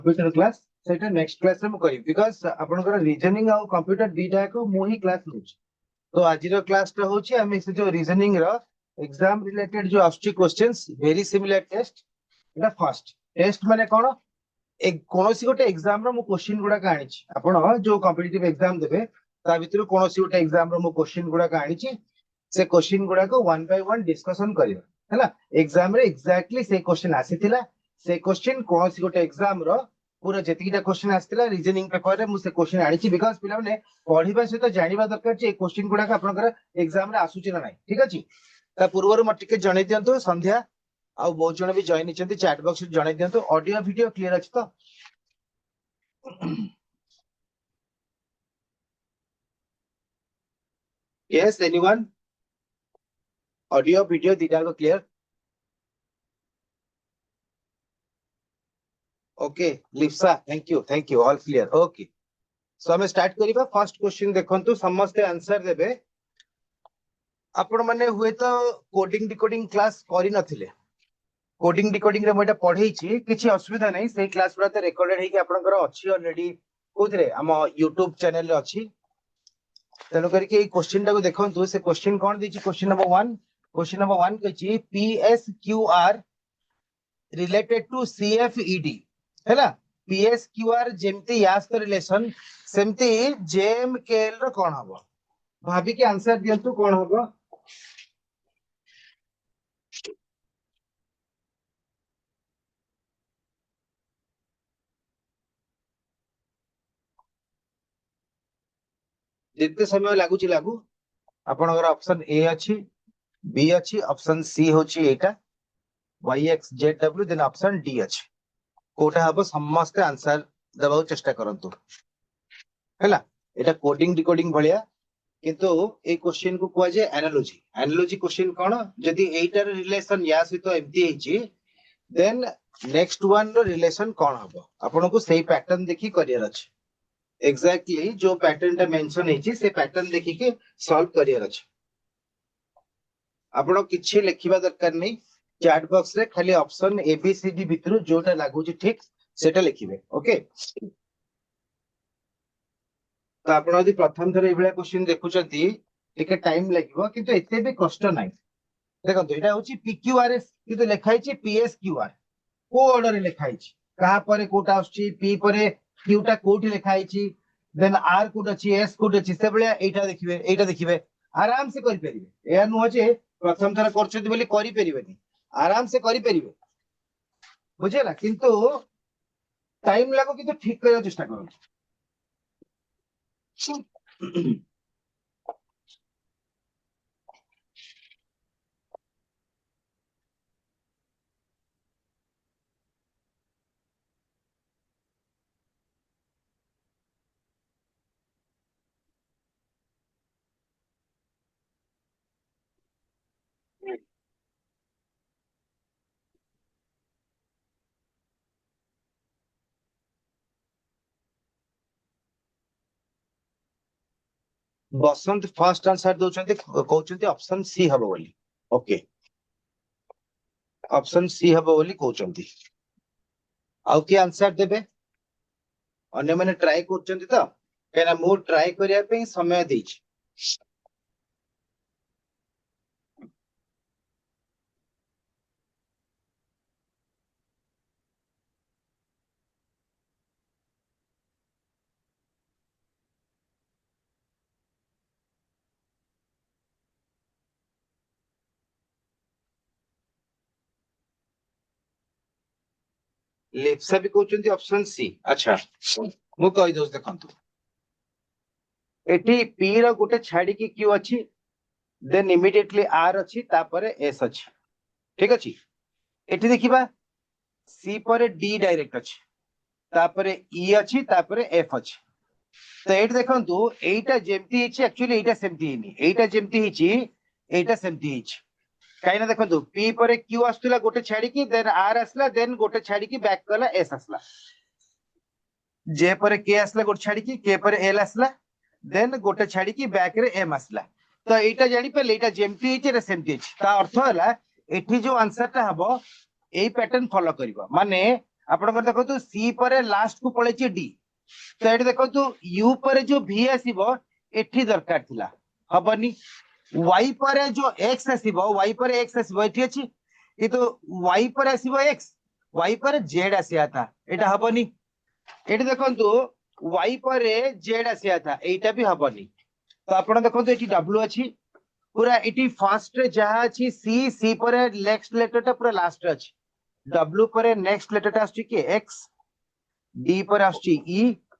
Computer class सेटा next class रे मु करी बिकॉज़ आपनकर रीजनिंग आ कंप्यूटर दीटा को मु ही क्लास लुच। तो आज रो क्लास टा होची हम से जो रीजनिंग रो एग्जाम रिलेटेड जो आस्टी क्वेश्चंस वेरी सिमिलर टेस्ट एटा फर्स्ट टेस्ट माने कोन एक कोनोसी गोटे एग्जाम रो मु क्वेश्चन गुडा का आनी छी आपण जो कॉम्पिटिटिव एग्जाम देबे ता भितर कोनोसी गोटे एग्जाम रो मु क्वेश्चन गुडा का आनी छी से क्वेश्चन गुडा को वन बाय वन डिस्कशन करियो हैला एग्जाम रे एग्जैक्टली से क्वेश्चन आसीथिला से क्वेश्चन कोनोसी गोटे एग्जाम रो पूरा जेतिकीटा क्वेश्चन आसीथिला रीजनिंग पेपर रे मु से क्वेश्चन आनी छी बिकॉज़ पिला माने पढिबा सहित जानिबा दरकार जे क्वेश्चन गुडा का आपनकर एग्जाम रे आसुची ना नाही ठीक अछि ता पूर्वरु म टिके जणै दियंतु संध्या आ बहुत जण भी जॉइन हिचंती चैट बॉक्स रे जणै दियंतु ऑडियो वीडियो क्लियर अछि तो yes anyone audio video dita को clear okay Lipsa thank you all clear okay so हम स्टार्ट करिबा फर्स्ट क्वेश्चन देखंतु समस्त आंसर देबे आपण माने हुए तो कोडिंग डिकोडिंग क्लास करि नथिले कोडिंग डिकोडिंग रे मोटा पढै छी किछि असुविधा नै सेही क्लास पुरा त रेकॉर्डेड हे कि आपनकर अछि ऑलरेडी कोथरे हम YouTube चैनल रे अछि तेनो करी के क्वेश्चन टा को देखंतु से क्वेश्चन कोन दी छी question number 1 कहछि PSQR related to CFED हैला PSQR जेमती यास तो रिलेशन सेमती JMKL रो कोन हबो भाभी के आंसर दियंतु कोन हबो जितने समय लागू आपनकर ऑप्शन ए अछि बी अछि ऑप्शन सी होछि एटा YXZW देन ऑप्शन डी अछि कोटा हबो समस्त आंसर दबाउ चेष्टा करंतु हैला एटा कोडिंग डिकोडिंग भलिया किंतु ए क्वेश्चन को कुआ जे एनालॉजी क्वेश्चन कोन जदी एटार रिलेशन या सहित एमती हेछि then next one row relation कोन हबो आपन को सही पैटर्न देखि करियर अछि एग्जैक्टली जो पैटर्न टा मेंशन हेछि से पैटर्न देखि के सॉल्व करियर अछि आपण किछि लिखिबा दरकार नै चैट बॉक्स रे खाली ऑप्शन ABCD भितरु जोटा लागु छी ठीक सेटा लिखिबे ओके तो आपण यदि प्रथम थर एभला क्वेश्चन देखुचंती टिके टाइम लागिवो किंतु एते भी कष्ट नै देखंतु एटा होची PQRS किंतु लिखाइ छी PSQR को ऑर्डर रे लिखाइ छी कहा परे कोटा आछी P परे Q टा कोठी लिखाइ छी देन R कोड अछि S कोड अछि से बलिया एटा देखिबे आराम से करि परिबे या नु जे प्रथम थर करछथि बोली करि परिबेनी आराम से करि परिबे बुझेला किंतु टाइम लागो किंतु ठीक करबा चेष्टा करो बसंत फर्स्ट आंसर दोचंती कहउचंती ऑप्शन सी हबो बोली ओके ऑप्शन सी हबो बोली कहउचंती आउ की आंसर देबे अन्य माने ट्राई करचंती तो केना मो ट्राई करिया पे समय देछि लिप्सा भी कहउचंती ऑप्शन सी अच्छा मु कहि दोस देखंतु एटी P रो गोटे छाडी की Q अछि देन इमीडिएटली R अछि तापरे S अछि ठीक अछि एटी देखिबा C परे D डायरेक्ट अछि तापरे E अछि तापरे F अछि तो एट देखंतु एटा जेमती हिची एक्चुअली एटा सेमती हिनी एटा जेमती हिची एटा सेमती हिची काइना देखंतु P परे Q आस्तुला गोटे छाडी की देन R आसला देन गोटे छाडी की बैक कला S आसला J परे K आसला गोटे छाडी की K परे L आसला देन गोटे छाडी की बैक रे M आसला तो एटा जानि पे एटा जेमती हिची रे सेमती हिची ता अर्थ हला एठी जो आंसर ता हबो एई पैटर्न फॉलो करिवो माने आपनकर देखो सी पर लास्ट को पळेची डी तो एठी देखो यू पर जो v आसीबो एठी दरकार थिला हबनी y पर जो x आसीबो y पर x आसीबो एठी अछि ये तो y पर आसीबो x y पर z आसिया था एटा हबनी एठी देखंतु y पर z आसिया था एटा भी हबनी तो आपण देखंतु एठी w अछि पूरा एटी फर्स्ट रे जहा अछि सी पर नेक्स्ट लेटर टा पूरा लास्ट रे अछि w पर नेक्स्ट लेटर टा आछि कि x d पर आछि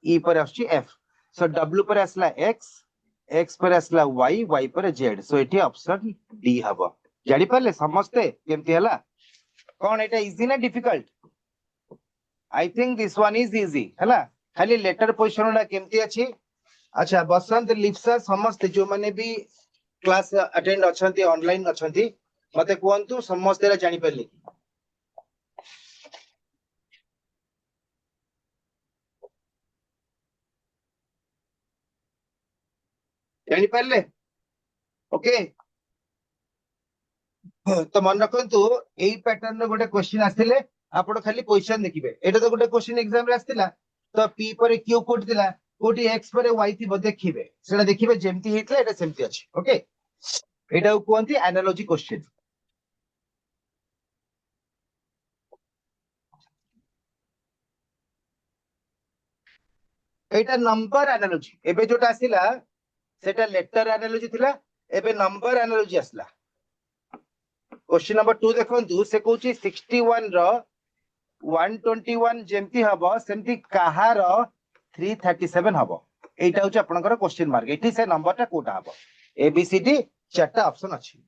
e पर आछि f सो w पर आसला x पर आसला y पर z सो एटी ऑप्शन डी हबो जानि पाले समझते केमती हला कोन एटा इजी ना difficult I think this one is easy हला खाली लेटर पोजीशन ला केमती अछि अच्छा बसंत लिप्सा समस्त जो माने भी क्लास अटेंड अछंती ऑनलाइन अछंती मते कहंतु समस्त ला जानि पाले जानि पाले ओके तो मन रखंतु एई पैटर्न रो गोटे क्वेश्चन आस्थिले आपण खाली पोजीशन देखिबे एटा तो गोटे क्वेश्चन एग्जाम रे आस्थिला तो p पर q कोड दिला कोटी x पर y थी देखिबे सेटा देखिबे जेमती हेतले एटा सेमती अछि ओके एटा कहंती एनालॉजी क्वेश्चन एटा नंबर एनालॉजी एबे जोटा आसिला सेटा लेटर एनालॉजी थिला एबे नंबर एनालॉजी आसला क्वेश्चन नंबर 2 देखंतु से कहूची 61 रो 121 जेमती हबो सेमती काहार 337 हबो एटा होची आपनकर क्वेश्चन मार्क एठी से नंबर टा कोटा हबो ए बी सी डी चारटा ऑप्शन अछि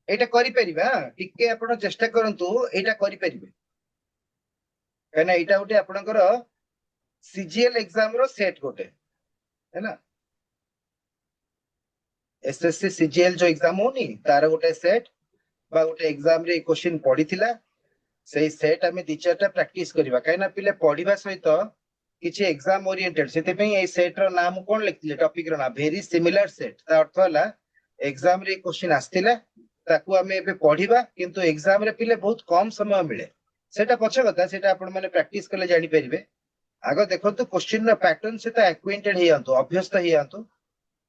एटा करि परिबा टिके आपण चेष्टा करंतु एटा करि परिबे कना एटा उटे आपनकर सीजीएल एग्जाम रो सेट गोटे है ना एसएससी सीजीएल जो एग्जाम होनी तार गोटे सेट बा गोटे एग्जाम रे क्वेश्चन पडिथिला सेही सेट हमें दी चारटा प्रैक्टिस करबा काइना पिले पढिबा सहित किछि एग्जाम ओरिएंटेड सेते पई ए सेट रो नाम कोन लिखथिले टॉपिक रो नाम वेरी सिमिलर सेट ता अर्थ होला एग्जाम रे क्वेश्चन आस्थिला ताकू हमें एबे पढिबा किंतु एग्जाम रे पिले बहुत कम समय मिले सेटा पछ कथा सेटा आपण माने प्रैक्टिस करले जानि परिबे आगो देखंतु क्वेश्चन रो पैटर्न से तो एक्वेंटेड हे जानतो अभ्यस्त हे जानतो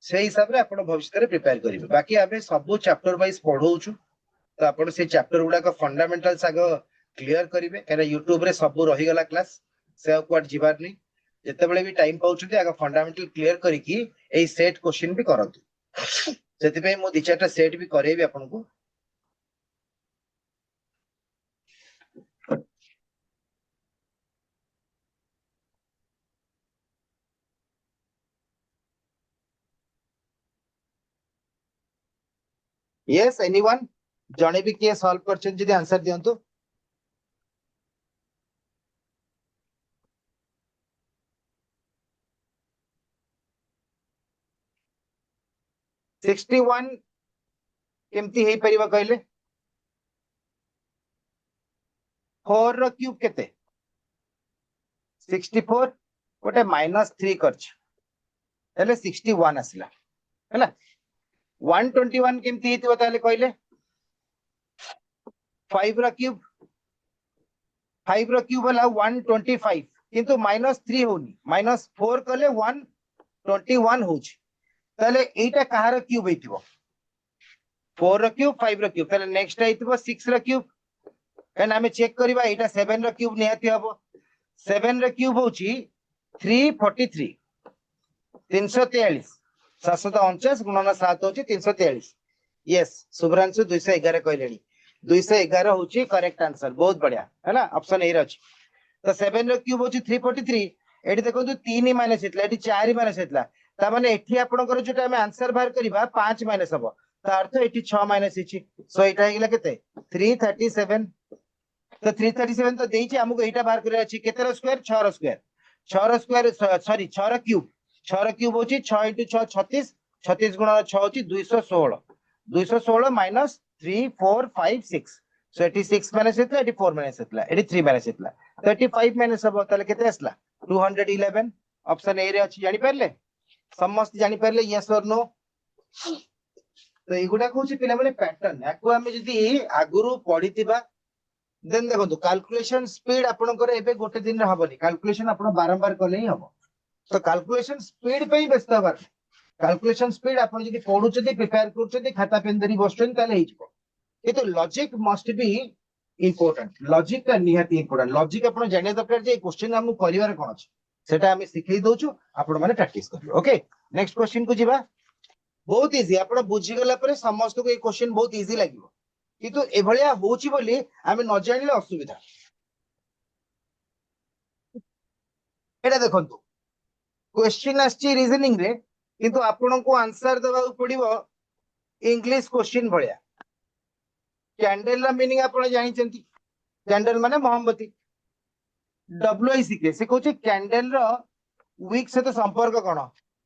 से हिसाब रे आपण भविष्य रे प्रिपेयर करिवे बाकी आबे सब चैप्टर वाइज पढौछु तो आपण से चैप्टर गुडा का फंडामेंटल्स आगो क्लियर करिवे काना यूट्यूब रे सब रही गला क्लास से क्वाड जिबार नहीं जते बेले भी टाइम पाउछथि आगो फंडामेंटल क्लियर करिकि एई सेट क्वेश्चन भी करंतु सेति पे मो दि चारटा सेट भी करेबी आपण को यस एनीवन जणे भी के सॉल्व करछन जदी आंसर दियंतु 61 केमती हे परिबा कहले 4 रो क्यूब केते 64 गोटे -3 करछ हेले 61 आसिला हैला 121 केमती हेतिबो ताले कहले 5 रो क्यूब 5 रो क्यूब होला 125 किंतु -3 होनी -4 कले 121 होची ताले एटा कहार क्यूब हेतिबो 4 रो क्यूब 5 रो क्यूब ताले नेक्स्ट हेतिबो 6 रो क्यूब कान हमें चेक करबा एटा 7 रो क्यूब निहाती हबो 7 रो क्यूब होची 343 343 749 गुणन 7 होची 343 यस शुभ्रांशु 211 कहलेनी 211 होची करेक्ट आंसर बहुत बढ़िया है ना ऑप्शन ए रे अछि तो 7 रो क्यूब होची 343 एठी देखंतु 3 माइनस हेतला एठी 4 माइनस हेतला ता माने एठी आपनकर जोटा हमें आंसर बाहर करबा 5 माइनस हबो ता अर्थ एठी 6 माइनस हिची सो एटा हेगला केते 337 तो 337 तो देइछि हमको एटा बाहर करे अछि केते रो स्क्वायर 6 रो स्क्वायर 6 रो स्क्वायर सॉरी 6 रो क्यूब होची 6 * 6 36 36 गुणन 6 होची 216 216 माइनस 3 4 5 6 सो एटी 6 माइनस हेतला एटी 4 माइनस हेतला एटी 3 माइनस हेतला 35 माइनस हबो ताले केते आसला 211 ऑप्शन ए रे अछि जानि परले समस्त जानि परले यस और नो तो एगुडा कहूची पिला माने पैटर्न याको हमें जदी आगुरु पढितिबा देन देखो कैलकुलेशन स्पीड आपनकर एबे गोटे दिन रे हबनी कैलकुलेशन आपण बारंबार कले ही हबो तो कैलकुलेशन स्पीड पे ही व्यस्त हबार कैलकुलेशन स्पीड आपण जदी पढुचदी प्रिपेयर करचदी खाता पेन धरी बसचन ताले हिजबो किंतु logic must be important logic का निहाती इंपोर्टेंट लॉजिक आपण जाने दरकार जे क्वेश्चन हम करिवार कोन अछि सेटा हम सिखै दोछु आपण माने प्रैक्टिस करियो ओके नेक्स्ट क्वेश्चन को जिबा बहुत इजी आपण बुझी गला परे समस्त को ए क्वेश्चन बहुत इजी लागिवो किंतु एभलिया होची बोली आमे न जानिले असुविधा एटा देखंतु क्वेश्चन आछि रीजनिंग रे किंतु आपण को आंसर देबा पड़िबो इंग्लिश क्वेश्चन भलिया कैंडल रा मीनिंग आपण जानि चंती कैंडल माने मोमबत्ती डब्ल्यूआईसी के से कहूची कैंडल रो वीक से तो संपर्क कोन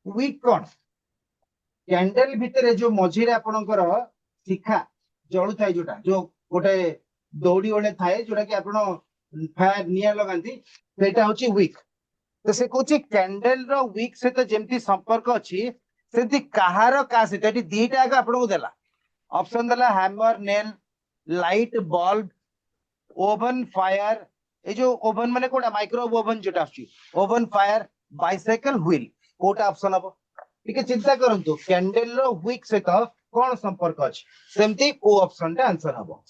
वीक कोन कैंडल भितरे जो मझिरे आपणकर शिखा जळु थाय जोटा जो गोटे दौड़ी ओले थाए जोटा कि आपण फायर निया लगांती सेटा होची वीक तो से कहूची कैंडल रो वीक से तो जेमती संपर्क अछि सेमती कहार का से एटी दीटा आगे आपण को देला ऑप्शन देला hammer nail light bulb oven fire ए जो ओवन माने कोडा माइक्रोवेव ओवन जोटा आछि ओवन फायर बाइसाइकिल व्हील कोटा ऑप्शन हबो ठीक है चिंता करंतु कैंडल रो वीक से तो कोन संपर्क अछि सेमती को ऑप्शन टा आंसर हबो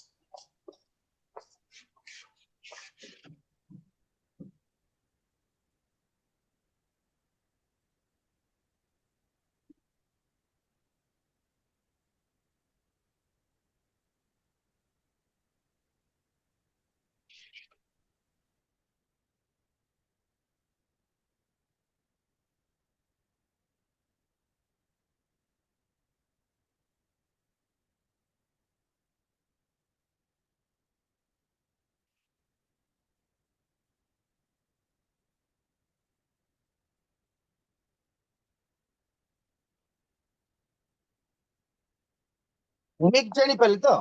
वीक जानि पले तो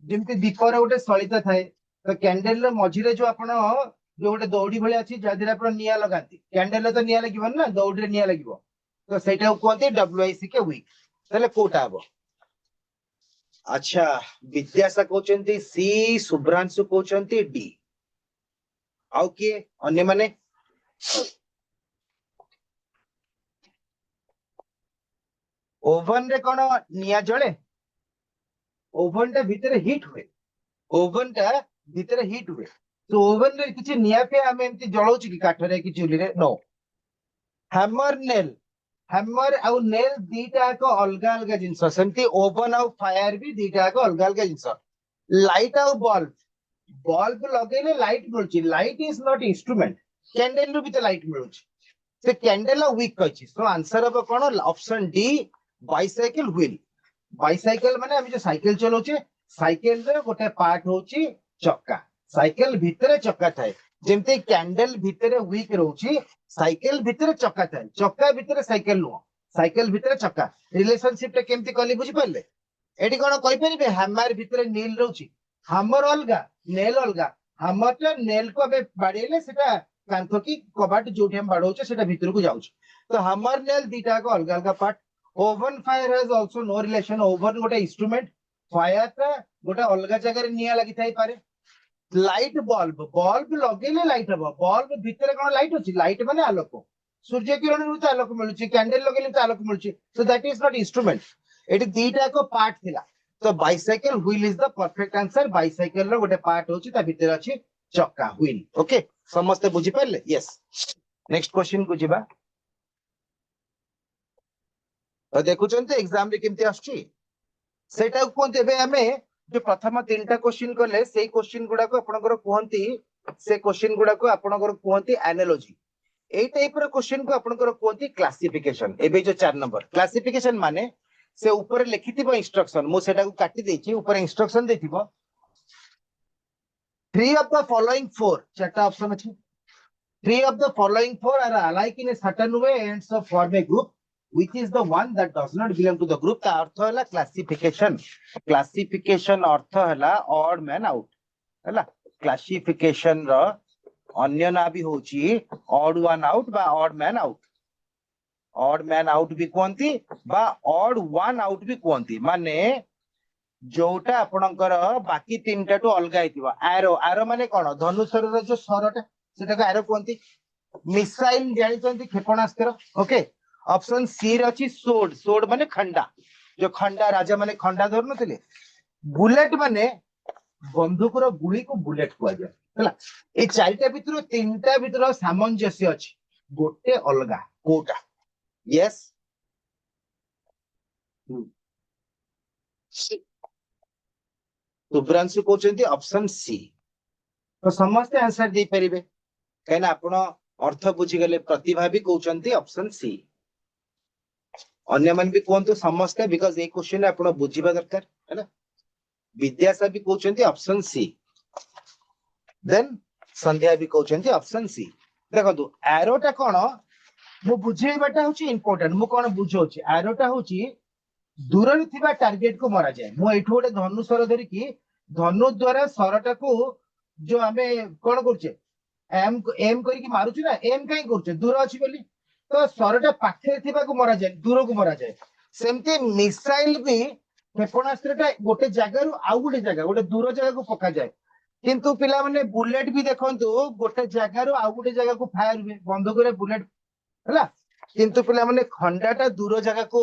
जेमती दीपर गोटे सलिता थाए तो कैंडल रो मझिरे जो आपण जो गोटे दौड़ी भले अछि जादिरा आपण निया लगांती कैंडल तो निया लागिबन ना दौड़ी रे निया लागिबो तो सेटा कहते डब्ल्यूआईसी के वीक तले कोटा हबो अच्छा विद्यासा कहउचंती सी शुभ्रांशु कहउचंती डी आउ के अन्य माने ओवन रे कोन निया जळे ओवन टा भितरे हीट हुए ओवन टा भितरे हीट हुए तो ओवन रे किछि निया पे हम एमती जळौची कि काठ रे कि चुली रे नो हैमर आउ नेल दीटा को अलगा अलगा जिंस सेमती ओवन आउ फायर भी दीटा को अलगा अलगा जिंस लाइट आउ बल्ब बल्ब लगेले लाइट मिलुची light is not instrument candle रू भी तो लाइट मिलुची से कैंडल वीक कहछि सो आंसर अब कोन option D bicycle wheel bicycle माने हम जो साइकिल चलोचे साइकिल रे गोटे पार्ट होची चक्का साइकिल भितरे चक्का थाए जेमते कैंडल भितरे वीक रहउची साइकिल भितरे चक्का थाए चक्का भितरे साइकिल नो साइकिल भितरे चक्का रिलेशनशिप टे केमती कली बुझी परले एडी कोन कहि परिबे हैमर भितरे नील रहउची हैमर अलगा नेल अलगा हैमर टे नेल को बे बाडीले सेटा कांथो की कबाट जोठी हम बाडौचे सेटा भितर को जाउची तो हैमर नेल दीटा को अलगा अलगा part oven fire has also no relation oven गोटे इंस्ट्रूमेंट फायर ता गोटे अलगा जगह रे निया लागि थाई पारे लाइट बल्ब बल्ब लगेले लाइट हबो बल्ब भितरे कोन लाइट अछि लाइट माने आलोक सूर्य किरण रु आलोक मिलुची कैंडल लगेले तो आलोक मिलुची so that is not instrument एटी दीटा को पार्ट थिला तो bicycle wheel is the perfect answer bicycle रो गोटे पार्ट होची ता भीतर अछि चक्का व्हील ओके समस्त बुझी पारले यस नेक्स्ट क्वेश्चन को जिबा तो देखुचंते एग्जाम रे केमती आछी सेटा कोनते बे हमें जो प्रथम तीनटा क्वेश्चन कले सेही क्वेश्चन गुडा को आपनकर कोहंती से क्वेश्चन गुडा को आपनकर कोहंती एनालॉजी एई टाइप रो क्वेश्चन को आपनकर कोहंती क्लासिफिकेशन एबे जो 4 नंबर क्लासिफिकेशन माने से ऊपर लिखिथिबो इंस्ट्रक्शन मु सेटा को काटी देछि ऊपर इंस्ट्रक्शन देथिबो three of the following four चारटा ऑप्शन अछि three of the following four are alike in a certain way and so form a group which is the one that does not belong to the group ता अर्थ हला classification classification अर्थ हला odd man out हला classification रो अन्य ना भी होची odd one out बा odd man out भी कोंती बा ऑड वन आउट भी कोंती माने जोटा आपनकर बाकी तीनटा टू अलगा हितिबा एरो माने कोन धनुषर रो जो सरटा सेटा को एरो कोंती मिसाइल जानि चंती क्षेपणास्त्र ओके ऑप्शन सी रची सोड सोड माने खंडा जो खंडा राजा माने खंडा धरन थिले बुलेट माने बंदूक रो गुली को बुलेट कुआ जाय हला ए चारिटा भितर तीनटा भितर सामंजस्य अछि गोटे अलगा Kota yes Subhranshu कहउछन्ती option C तो समस्त आंसर दे परिबे कहना आपण अर्थ बुझी गले प्रतिभा भी कहउछन्ती ऑप्शन सी अन्य मन भी कहंतु समस्त बिकॉज़ ए क्वेश्चन आपण बुझीबा दरकार है ना विद्यासा भी कहउछन्ती ऑप्शन सी देन संध्या भी कहउछन्ती ऑप्शन सी देखो एरोटा कोन मु बुझेबाटा होची इंपोर्टेंट मु कोन बुझोची एरोटा होची दूर रे थिबा टार्गेट को मरा जाए मु एठो गोटे धनुषर धरि की धनु द्वारा सरटा को जो हमें कोन करछे एम करी की मारुची ना एम काई करछे दूर अछि बोली तो सरटा पाखे थिबा को मरा जाए दूर को मरा जाए सेमती मिसाइल भी क्षेपणास्त्रटा गोटे जगह रु आउ गोटे जगह गोटे दूर जगह को पका जाए किंतु पिला माने बुलेट भी देखंतु गोटे जगह रु आउ गोटे जगह को फायर हुए बंदूक रे बुलेट हला किंतु पिला माने खंडाटा दूर जगह को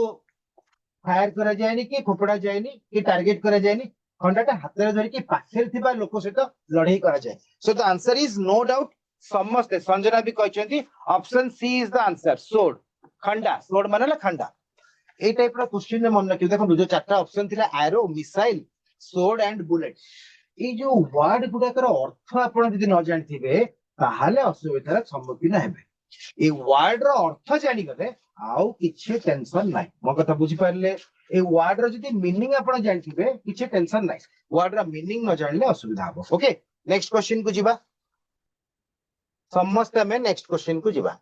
फायर करा जाएनी कि खोपड़ा जाएनी कि टारगेट करा जाएनी खंडाटा हाथ रे धरि कि पाखे थिबा लोक सहित लड़ाई करा जाए so the answer is no doubt समस्त संजना भी कहचंती option C is the answer sword खंडा सोड माने खंडा ए टाइप रो क्वेश्चन मन रखियो देखो जो चारटा ऑप्शन थिला arrow missile sword and bullet ए जो वर्ड गुडा कर अर्थ आपण यदि न जानथिबे ताहाले असुविधार सम्मुखीन हेबे ए वर्ड रो अर्थ जानि गले आउ किछि टेंशन नाही मो कथा बुझी पारले ए वर्ड रो जदि मीनिंग आपण जानथिबे किछि टेंशन नाही वर्ड रो मीनिंग न जानले असुविधा हो ओके नेक्स्ट क्वेश्चन को जिबा समस्त में नेक्स्ट क्वेश्चन को जिबा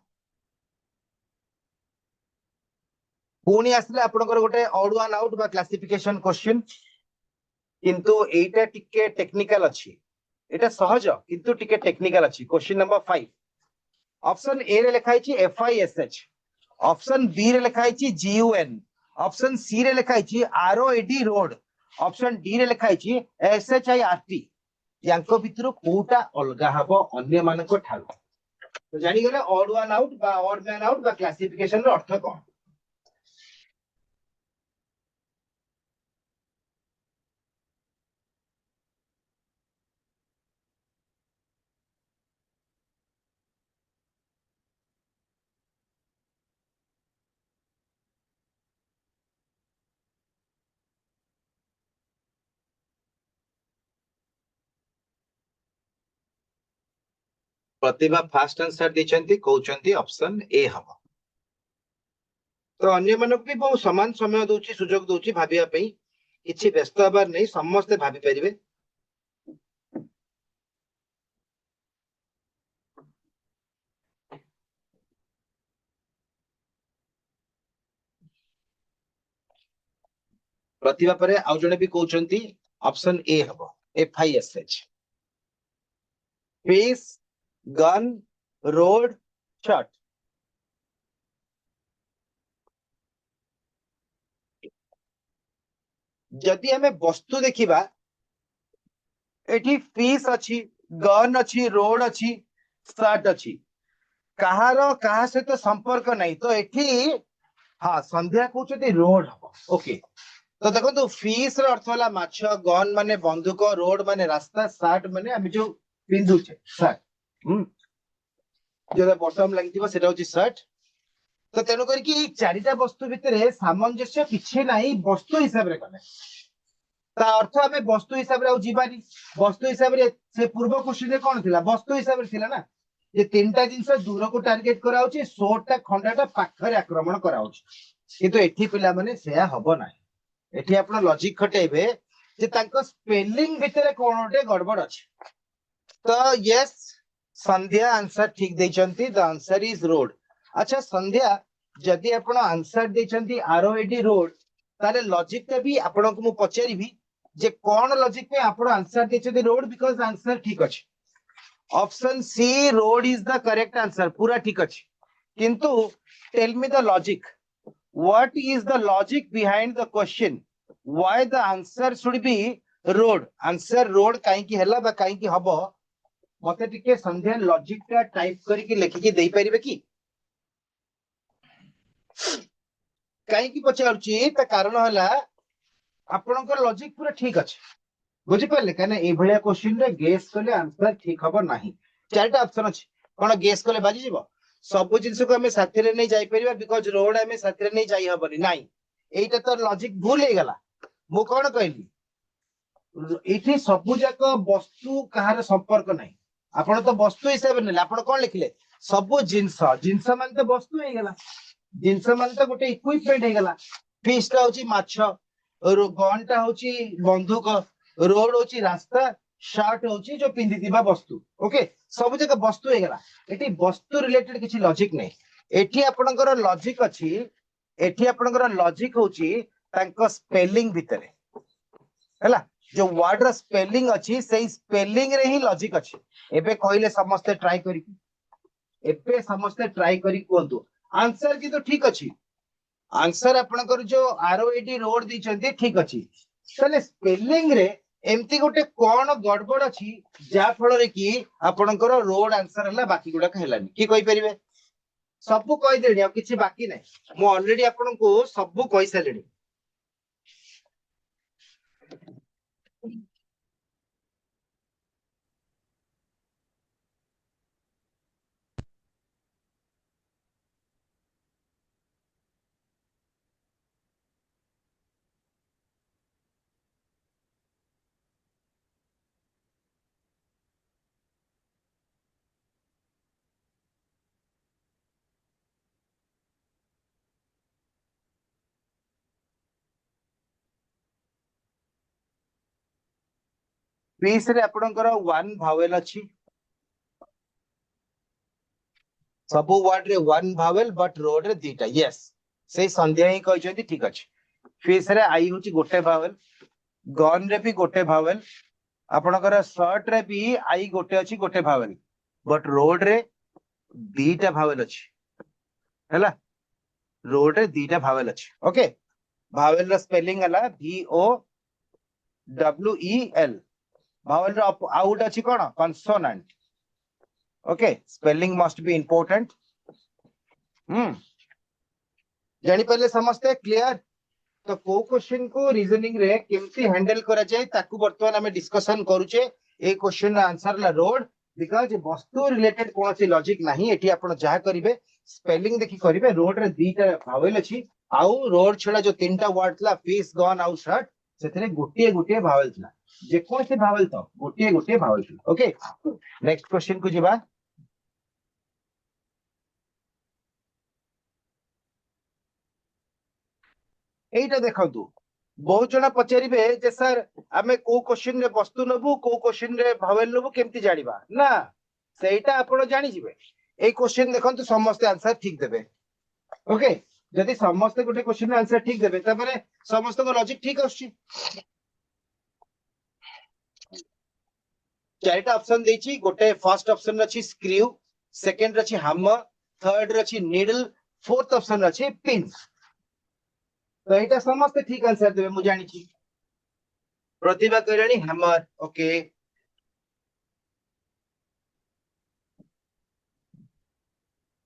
पुणी आसले आपनकर गोटे ऑड वन आउट बा क्लासिफिकेशन क्वेश्चन किंतु एटा टिके टेक्निकल अछि एटा सहज किंतु टिके टेक्निकल अछि क्वेश्चन नंबर 5 ऑप्शन ए रे लिखाई छी FISH ऑप्शन बी रे लिखाई छी GUN ऑप्शन सी रे लिखाई छी ROAD रोड ऑप्शन डी रे लिखाई छी SHIRT यांको भितर कोटा अलगा हबो अन्य मानको ठारो तो जानि गले ऑड वन आउट बा ऑड मैन आउट बा क्लासिफिकेशन रो अर्थ कोन प्रतिभा फास्ट आंसर दिचंती कहउचंती ऑप्शन ए हबो तो अन्य मानक भी बहुत समान समय दोची सुजोग दोची भाबिया पई किछि व्यस्त हबार नहीं समस्त भाबी परिबे प्रतिभा परे आउ जणे भी कहउचंती ऑप्शन ए हबो FISH fish gun road shot जदि हमें वस्तु देखिबा एठी फिश अछि गन अछि रोड अछि शॉट अछि କାହାର କାହା ସହିତ ସମ୍ପର୍କ ନାହିଁ ତ ଏଠି ହଁ ସନ୍ଧ୍ୟା କହୁଛନ୍ତି ରୋଡ ହବ ଓକେ। ତ ଦେଖନ୍ତୁ ଫିସ୍ ର ଅର୍ଥ ହେଲା ମାଛ, ଗନ୍ ମାନେ ବନ୍ଧୁକ, ରୋଡ ମାନେ ରାସ୍ତା, ସାର୍ଟ ମାନେ ଆମେ ଯୋଉ ପିନ୍ଧୁଛେ ସାର୍ଟ ଯୋଉଟା ବଟମ ଲାଗିଥିବ ସେଟା ହଉଛି ସାର୍ଟ। ତ ତେଣୁ କରିକି ଏଇ ଚାରିଟା ବସ୍ତୁ ଭିତରେ ସାମଞ୍ଜସ୍ୟ କିଛି ନାହିଁ ବସ୍ତୁ ହିସାବରେ କଲେ। ତା ଅର୍ଥ ଆମେ ବସ୍ତୁ ହିସାବରେ ଆଉ ଯିବାନି। ବସ୍ତୁ ହିସାବରେ ସେ ପୂର୍ବ କୋଶ୍ଚିନରେ କଣ ଥିଲା ବସ୍ତୁ ହିସାବରେ ଥିଲା ନା ଯେ ତିନିଟା ଜିନିଷ ଦୂରକୁ ଟାର୍ଗେଟ କରାହଉଛି, 16ଟା ଖଣ୍ଡାଟା ପାଖରେ ଆକ୍ରମଣ କରାହଉଛି। କିନ୍ତୁ ଏଠି ପିଲାମାନେ ସେୟା ହବ ନାହିଁ। ଏଠି ଆପଣ ଲଜିକ ଖଟେଇବେ ଯେ ତାଙ୍କ ସ୍ପେଲିଂ ଭିତରେ କଣ ଗୋଟେ ଗଡବଡ ଅଛି। ତ ୟେସ୍ ସନ୍ଧ୍ୟା ଆନ୍ସର ଠିକ ଦେଇଛନ୍ତି, ଦ ଆନ୍ସର ଇଜ ରୋଡ। ଆଚ୍ଛା ସନ୍ଧ୍ୟା ଯଦି ଆପଣ ଆନ୍ସର ଦେଇଛନ୍ତି ROAD ରୋଡ ତାହେଲେ ଲଜିକ ଟା ବି ଆପଣଙ୍କୁ ମୁଁ ପଚାରିବି ଯେ କଣ ଲଜିକ ପାଇଁ ଆପଣ ଆନ୍ସର ଦେଇଛନ୍ତି ରୋଡ, ବିକଜ ଆନ୍ସର ଠିକ ଅଛି। Option C road is the correct answer ପୁରା ଠିକ ଅଛି। କିନ୍ତୁ ଟେଲ ମି ଦ logic, what is the logic behind the question why the answer should be road? answer road କାହିଁକି ହେଲା ବା କାହିଁକି ହବ ମତେ ଟିକେ ସନ୍ଧ୍ୟା ଲଜିକ ଟା ଟାଇପ କରିକି ଲେଖିକି ଦେଇ ପାରିବେ କି? କାହିଁକି ପଚାରୁଛି ତା କାରଣ ହେଲା ଆପଣଙ୍କର ଲଜିକ ପୁରା ଠିକ ଅଛି, ବୁଝିପାରିଲେ? କାହିଁକିନା ଏଇଭଳିଆ କ୍ୱେଶ୍ଚିନ ରେ ଗେସ୍ କଲେ ଆନ୍ସର ଠିକ ହବ ନାହିଁ। ଚାରିଟା ଅପସନ ଅଛି, କଣ ଗେସ୍ କଲେ ବାଜିଯିବ? ସବୁ ଜିନିଷକୁ ଆମେ ସାଥିରେ ନେଇ ଯାଇପାରିବା, ବିକଜ ରୋଡ ଆମେ ସାଥିରେ ନେଇ ଯାଇ ହବନି। ନାଇଁ, ଏଇଟା ତ ଲଜିକ ଭୁଲ ହେଇଗଲା। ମୁଁ କଣ କହିଲି ଏଇଠି ସବୁ ଯାକ ବସ୍ତୁ କାହାର ସମ୍ପର୍କ ନାହିଁ। ଆପଣ ତ ବସ୍ତୁ ହିସାବରେ ନେଲେ, ଆପଣ କଣ ଲେଖିଲେ ସବୁ ଜିନିଷ, ଜିନିଷ ମାନେ ତ ବସ୍ତୁ ହେଇଗଲା, ଜିନିଷ ମାନେ ତ ଗୋଟେ ଇକ୍ୱିପମେଣ୍ଟ ହେଇଗଲା। ଫିସ୍ ଟା ହଉଛି ମାଛ, ଗନ୍ ଟା ହଉଛି ବନ୍ଧୁକ, ରୋଡ ହଉଛି ରାସ୍ତା, ସାର୍ଟ ହଉଛି ଯୋଉ ପିନ୍ଧିଥିବା ବସ୍ତୁ। ଓକେ, ସବୁ ଯାକ ବସ୍ତୁ ହେଇଗଲା। ଏଠି ବସ୍ତୁ ରିଲେଟେଡ କିଛି ଲଜିକ ନାହିଁ। ଏଠି ଆପଣଙ୍କର ଲଜିକ ଅଛି, ଏଠି ଆପଣଙ୍କର ଲଜିକ ହଉଛି ତାଙ୍କ ସ୍ପେଲିଂ ଭିତରେ ହେଲା। ଯୋଉ ୱାର୍ଡ ର ସ୍ପେଲିଂ ଅଛି ସେଇ ସ୍ପେଲିଂ ରେ ହିଁ ଲଜିକ ଅଛି। ଏବେ କହିଲେ ସମସ୍ତେ ଟ୍ରାଏ କରିକି, ଏବେ ସମସ୍ତେ ଟ୍ରାଏ କରି କୁହନ୍ତୁ। ଆନ୍ସର କିନ୍ତୁ ଠିକ ଅଛି, ଆନ୍ସର ଆପଣଙ୍କର ଯୋଉ ROAD ରୋଡ ଦେଇଛନ୍ତି ଠିକ ଅଛି। ତାହେଲେ ସ୍ପେଲିଂ ରେ ଏମିତି ଗୋଟେ କଣ ଗଡବଡ ଅଛି ଯାହା ଫଳରେ କି ଆପଣଙ୍କର ରୋଡ ଆନ୍ସର ହେଲା, ବାକି ଗୁଡାକ ହେଲାନି? କିଏ କହିପାରିବେ? ସବୁ କହିଦେଣି, ଆଉ କିଛି ବାକି ନାହିଁ। ମୁଁ ଅଲରେଡି ଆପଣଙ୍କୁ ସବୁ କହିସାରିଲିଣି। ପିସ୍ ରେ ଆପଣଙ୍କର 1 ଭାୱେଲ ଅଛି, ସବୁ ୱାର୍ଡ ରେ 1 ଭାୱେଲ, ବଟ ରୋଡ ରେ ଦିଟା। ୟେସ୍, ସେଇ ସନ୍ଧ୍ୟା ହିଁ କହିଛନ୍ତି ଠିକ ଅଛି। ଫିସ୍ ରେ ଆଇ ହଉଛି ଗୋଟେ ଭାୱେଲ, ଗନ୍ ରେ ବି ଗୋଟେ ଭାୱେଲ, ଆପଣଙ୍କର ସର୍ଟ ରେ ବି ଆଇ ଗୋଟେ ଅଛି, ଗୋଟେ ଭାୱେଲ, ବଟ ରୋଡ ରେ ଦିଟା ଭାୱେଲ ଅଛି ହେଲା। ରୋଡ ରେ ଦିଟା ଭାୱେଲ ଅଛି। ଓକେ, ଭାୱେଲ ର ସ୍ପେଲିଂ ହେଲା VOWEL। ଭାୱେଲ ର ଆଉ ଗୋଟେ ଅଛି କଣ କନସୋନାଣ୍ଟ। ଓକେ, ସ୍ପେଲିଂ ମଷ୍ଟ ବି ଇମ୍ପୋର୍ଟାଣ୍ଟ। ଜାଣିପାରିଲେ ସମସ୍ତେ? କ୍ଲିୟର? ତ କୋଉ କ୍ୱେଶ୍ଚନ କୁ ରିଜନିଂ ରେ କେମିତି ହ୍ୟାଣ୍ଡେଲ କରାଯାଏ ତାକୁ ବର୍ତ୍ତମାନ ଆମେ ଡିସ୍କସନ କରୁଛେ। ଏଇ କ୍ୱେଶ୍ଚନ ର ଆନ୍ସର ହେଲା ରୋଡ, ବିକଜ ବସ୍ତୁ ରିଲେଟେଡ କୌଣସି ଲଜିକ ନାହିଁ। ଏଠି ଆପଣ ଯାହା କରିବେ ସ୍ପେଲିଂ ଦେଖି କରିବେ। ରୋଡ ରେ ଦିଟା ଭାୱେଲ ଅଛି, ଆଉ ରୋଡ ଛଡା ଯୋଉ ତିନିଟା ୱାର୍ଡ ଥିଲା ଫିସ୍, ଗନ୍ ଆଉ ସାର୍ଟ, ସେଥିରେ ଗୋଟିଏ ଗୋଟିଏ ଭାୱେଲ ଥିଲା। ଯେକୌଣସି ଭାୱେଲ ତ ଗୋଟିଏ ଗୋଟିଏ ଭାୱେଲ ଥିଲା। ଓକେ, ନେକ୍ସଟ କ୍ୱେଶ୍ଚନ କୁ ଯିବା। এইটা ଦେଖନ୍ତୁ, ବହୁତ ଜଣ ପଚାରିବେ ଯେ ସାର୍ ଆମେ କୋଉ କ୍ୱେଶ୍ଚନ ରେ ବସ୍ତୁ ନବୁ, କୋଉ କ୍ୱେଶ୍ଚନ ରେ ଭାୱେଲ ନବୁ, କେମିତି ଜାଣିବା? ନା, ସେଇଟା ଆପଣ ଜାଣିଯିବେ। ଏଇ କ୍ୱେଶ୍ଚନ ଦେଖନ୍ତୁ ସମସ୍ତେ ଆନ୍ସର ଠିକ ଦେବେ। ଓକେ, ଯଦି ସମସ୍ତେ ଗୋଟେ କ୍ୱେଶ୍ଚନ ଆନ୍ସର ଠିକ ଦେବେ ତାପରେ ସମସ୍ତଙ୍କ ଲଜିକ ଠିକ ଆସୁଛି। ଚାରିଟା ଅପସନ ଦେଇଛି, ଗୋଟେ ଫାର୍ଷ୍ଟ ଅପସନ ଅଛି ସ୍କ୍ରିଉ, ସେକେଣ୍ଡ ରେ ଅଛି ହାମର, ଥର୍ଡ ରେ ଅଛି ନିଡଲ, ଫୋର୍ଥ ଅପସନ ଅଛି ପିନ୍। ତ ଏଇଟା ସମସ୍ତେ ଠିକ ଆନ୍ସର ଦେବେ ମୁଁ ଜାଣିଛି। ପ୍ରତିଭା କହିଲାଣି ହ୍ୟାମର। ଓକେ,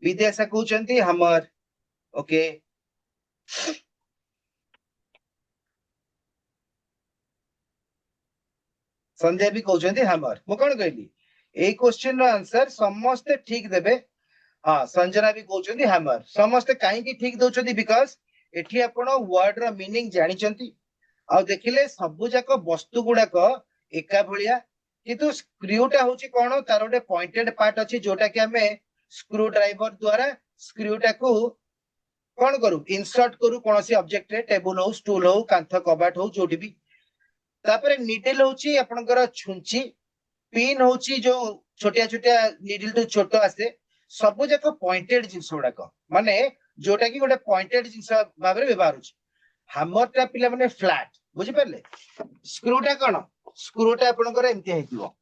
विद्यासा कहउचंती हमर ओके संजय भी कहउचंती हमर मु कोन कहली ए क्वेश्चन रो आंसर समस्त ठीक देबे हाँ संजना भी कहउचंती हमर समस्त काहे की ठीक दउचंती बिकॉज़ एठी आपण वर्ड रो मीनिंग जानि चंती आ देखिले सबु जाक वस्तु गुडाक एका भलिया किंतु स्क्रूटा होची कोन तार गोटे पॉइंटेड पार्ट अछि जोटा कि हमें स्क्रू ड्राइवर द्वारा स्क्रूटा को कोन करू इंसर्ट करू कोनोसी ऑब्जेक्ट रे टेबल हो स्टूल हो कांथ कबाट हो जोटी भी तापरे नीडल होची आपनकर छुंची पिन होची जो छोटिया छोटिया नीडल तो छोटो आसे सबु जाक पॉइंटेड जिंस गुडाक माने जोटा कि गोटे पॉइंटेड जिंस भाबरे व्यवहार होची हैमर टा पिला माने फ्लैट बुझी परले स्क्रूटा कोन स्क्रूटा आपनकर एमती हेतिबो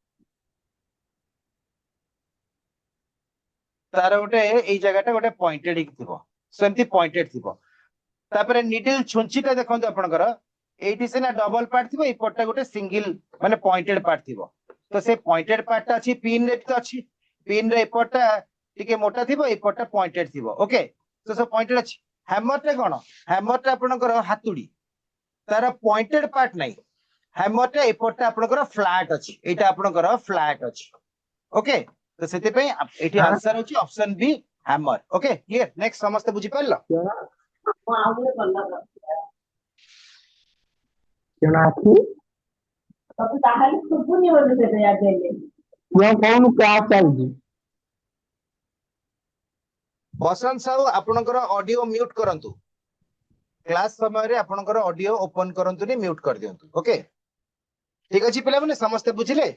तार गोटे एई जगहटा गोटे पॉइंटेड ही थिबो सेमती पॉइंटेड थिबो तापरे नीडल छुंचीटा देखंतु आपनकर एठी सेना डबल पार्ट थिबो ए पट्टा गोटे सिंगल माने पॉइंटेड पार्ट थिबो तो से पॉइंटेड पार्ट ता अछि पिन रे तो अछि पिन रे एपट्टा टिके मोटा थिबो ए पट्टा पॉइंटेड थिबो ओके तो सब पॉइंटेड अछि हैमर टा कोन हैमर टा आपनकर हातुडी तार पॉइंटेड पार्ट नाही हैमर टा एपट्टा आपनकर फ्लैट अछि एटा आपनकर फ्लैट अछि ओके तो सेते पे एठी आंसर होची option B hammer okay clear next समस्त बुझी परलो बसंत साहू आपनकर ऑडियो म्यूट करंतु क्लास समय रे आपनकर ऑडियो ओपन करंतु नि म्यूट कर दियंतु ओके ठीक अछि पिला माने समस्त बुझिले